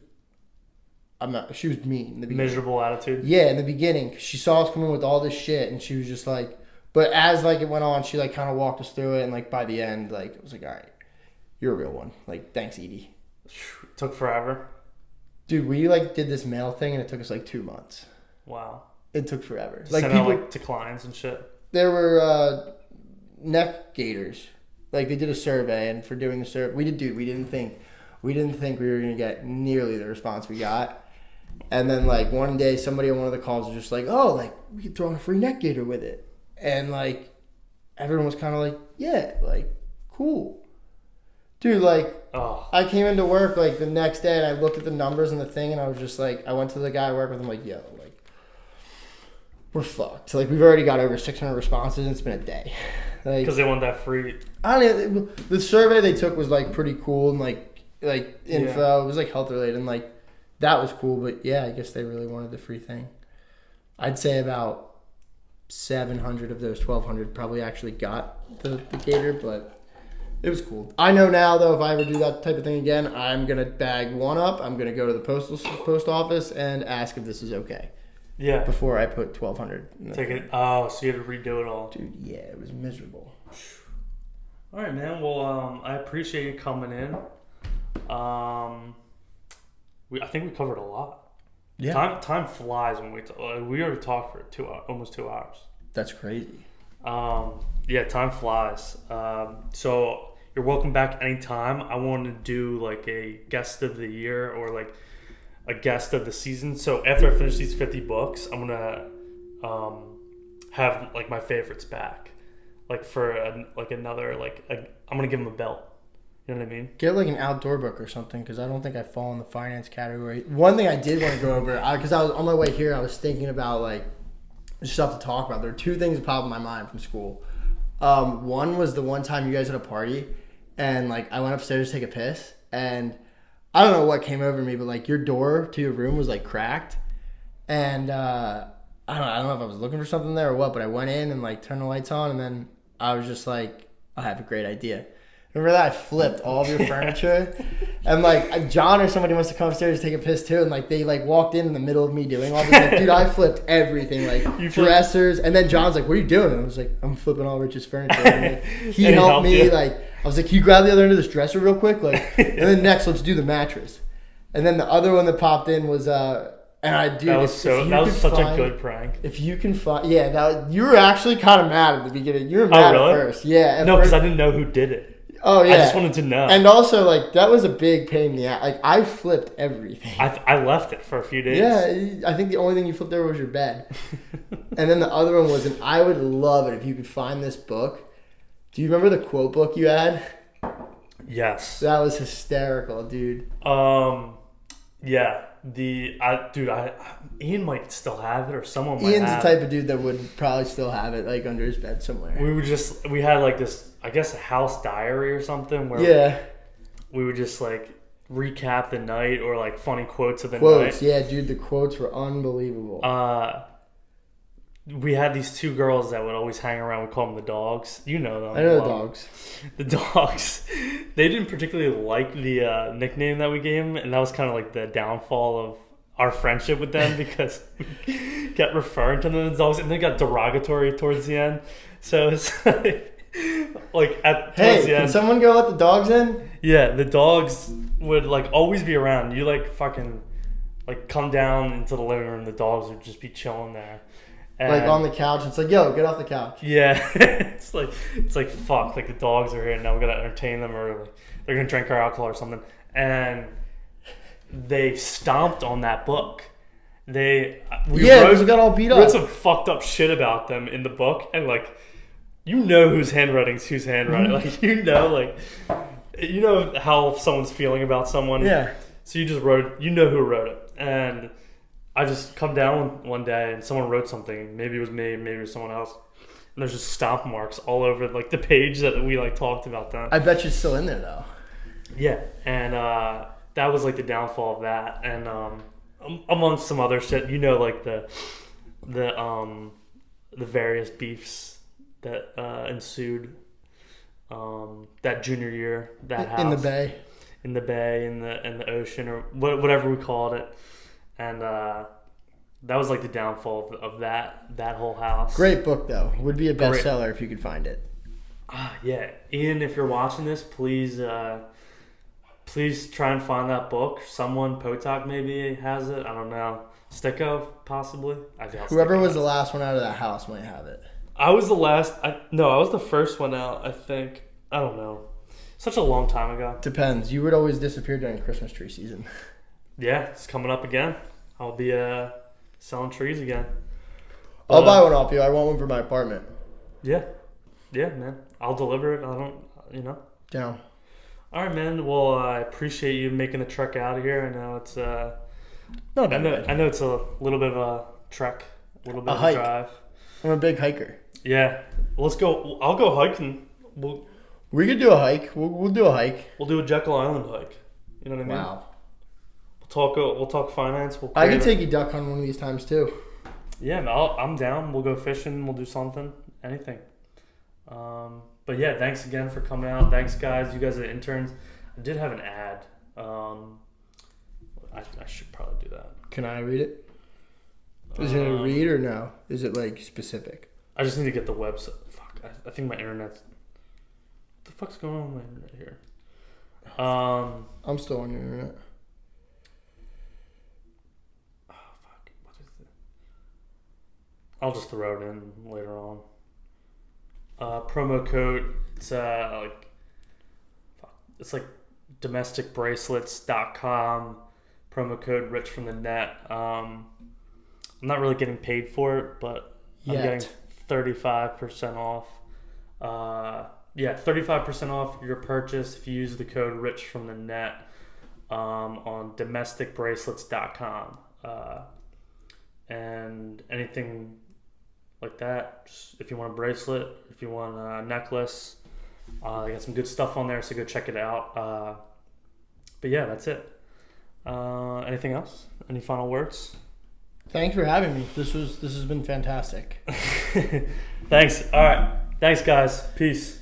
mean in the beginning. Miserable attitude. Yeah, in the beginning. 'Cause she saw us coming with all this shit, and she was just like, but as, like, it went on, she, like, kind of walked us through it, and, like, by the end, like, it was like, all right, you're a real one. Like, thanks, Edie. It took forever. Dude, we, like, did this mail thing, and it took us, like, 2 months. Wow. It took forever. Like, people, out, like, declines and shit. There were neck gaiters. Like, they did a survey, and for doing the survey, we didn't think we were going to get nearly the response we got. And then, like, one day, somebody on one of the calls was just like, oh, like, we could throw in a free neck gaiter with it. And, like, everyone was kind of like, yeah, like, cool. Dude, like, I came into work, like, the next day, and I looked at the numbers and the thing, and I was just like, I went to the guy I work with, I'm like, yo, like, we're fucked. Like, we've already got over 600 responses, and it's been a day. Like, because they want that free. I don't know. The survey they took was, like, pretty cool, and, like info. Yeah. It was, like, health related, and, like, that was cool, but yeah, I guess they really wanted the free thing. I'd say about 700 of those 1,200 probably actually got the gator, but it was cool. I know now, though, if I ever do that type of thing again, I'm going to bag one up. I'm going to go to the post office and ask if this is okay. Yeah. Before I put 1,200. Take it. Oh, so you had to redo it all. Dude, yeah, it was miserable. All right, man. Well, I appreciate you coming in. I think we covered a lot. Yeah. Time flies when we talk. We already talked for almost 2 hours. That's crazy. Yeah, time flies. So you're welcome back anytime. I wanted to do like a guest of the year or like a guest of the season. So after I finish these 50 books, I'm gonna have like my favorites back. Like for another I'm gonna give them a belt. You know what I mean? Get like an outdoor book or something, because I don't think I fall in the finance category. One thing I did want to go over, because I was on my way here, I was thinking about like stuff to talk about. There are 2 things that popped in my mind from school. One was the one time you guys had a party, and like I went upstairs to take a piss, and I don't know what came over me, but like your door to your room was like cracked, and I don't know if I was looking for something there or what, but I went in and like turned the lights on, and then I was just like, I have a great idea. Remember that? I flipped all of your furniture. And, like, John or somebody must have come upstairs to take a piss, too. And, like, they, like, walked in the middle of me doing all this. Like, dude, I flipped everything. Like, dressers. And then John's like, what are you doing? And I was like, I'm flipping all Rich's furniture. And, like, he helped me. You. Like, I was like, can you grab the other end of this dresser real quick? Like, and then next, let's do the mattress. And then the other one that popped in was, and I, dude, that was such a good prank. If you can find, you were actually kind of mad at the beginning. You were mad at first. Yeah. No, because I didn't know who did it. Oh, yeah. I just wanted to know. And also, like, that was a big pain in the ass. Like, I flipped everything. I left it for a few days. Yeah, I think the only thing you flipped over was your bed. And then the other one was, and I would love it if you could find this book. Do you remember the quote book you had? Yes. That was hysterical, dude. Yeah. Ian might still have it, or someone might Ian's have the type of dude that would probably still have it, like, under his bed somewhere. We had, like, this, I guess, a house diary or something where we would just, like, recap the night or, like, funny quotes of the night. Yeah, dude, the quotes were unbelievable. we had these two girls that would always hang around. We call them the dogs. You know them. I know the dogs. The dogs. They didn't particularly like the nickname that we gave them, and that was kind of like the downfall of our friendship with them because we kept referring to them as dogs, and they got derogatory towards the end. So it's like towards Hey, the can end, someone go let the dogs in? yeah, the dogs would like always be around. You like fucking like come down into the living room, the dogs would just be chilling there. And Like on the couch. It's like, yo, get off the couch. yeah, it's like fuck, like the dogs are here and now we gotta entertain them, or like, they're gonna drink our alcohol or something. And they stomped on that book. We got all beat wrote up. some fucked up shit about them in the book, and like you know whose handwriting's whose handwriting. Like you know how someone's feeling about someone. Yeah. So you just wrote it. You know who wrote it, and I just come down one day and someone wrote something. Maybe it was me, maybe it was someone else. And there's just stomp marks all over like the page that we like talked about that. I bet you're still in there though. Yeah, and that was like the downfall of that, and amongst some other shit, you know, like the various beefs that ensued that junior year, that house In the bay. in the ocean, or whatever we called it. And that was like the downfall of that whole house. Great book though. Would be a Great. bestseller if you could find it. Yeah, Ian, if you're watching this, please try and find that book. Someone, Potok maybe has it. I don't know. Sticko possibly. I doubt Whoever Sticko was has the it. last one out of that house might have it. I was the last. I was the first one out. I think. I don't know. Such a long time ago. Depends. You would always disappear during Christmas tree season. Yeah, it's coming up again. I'll be selling trees again. I'll buy one off you. I want one for my apartment. Yeah, man. I'll deliver it. I don't. Down. All right, man. Well, I appreciate you making the trek out of here. I know it's Not I bad. know it's a little bit of a trek, a little bit of a hike. drive. I'm a big hiker. Yeah, let's go. I'll go hiking. We could do a hike. We'll do a hike. We'll do a Jekyll Island hike. You know what I mean? Wow. We'll talk finance. I could take you duck hunting one of these times too. Yeah, man, I'm down. We'll go fishing. We'll do something. Anything. But yeah, thanks again for coming out. Thanks, guys. You guys are the interns. I did have an ad. I should probably do that. Can I read it? Is it a read or no? Is it like specific? I just need to get the website. Fuck. I think my internet's. What the fuck's going on with my internet here? I'm still on the internet. Oh, fuck. What is it? I'll just throw it in later on. Promo code. It's like domesticbracelets.com. Promo code Rich from the Net. I'm not really getting paid for it, but I'm getting 35% off. 35% off your purchase if you use the code Rich from the Net on domesticbracelets.com. And anything like that, just if you want a bracelet, if you want a necklace, I got some good stuff on there, so go check it out. But yeah, that's it. Anything else? Any final words? Thanks for having me. This has been fantastic. Thanks. All right. Thanks, guys. Peace.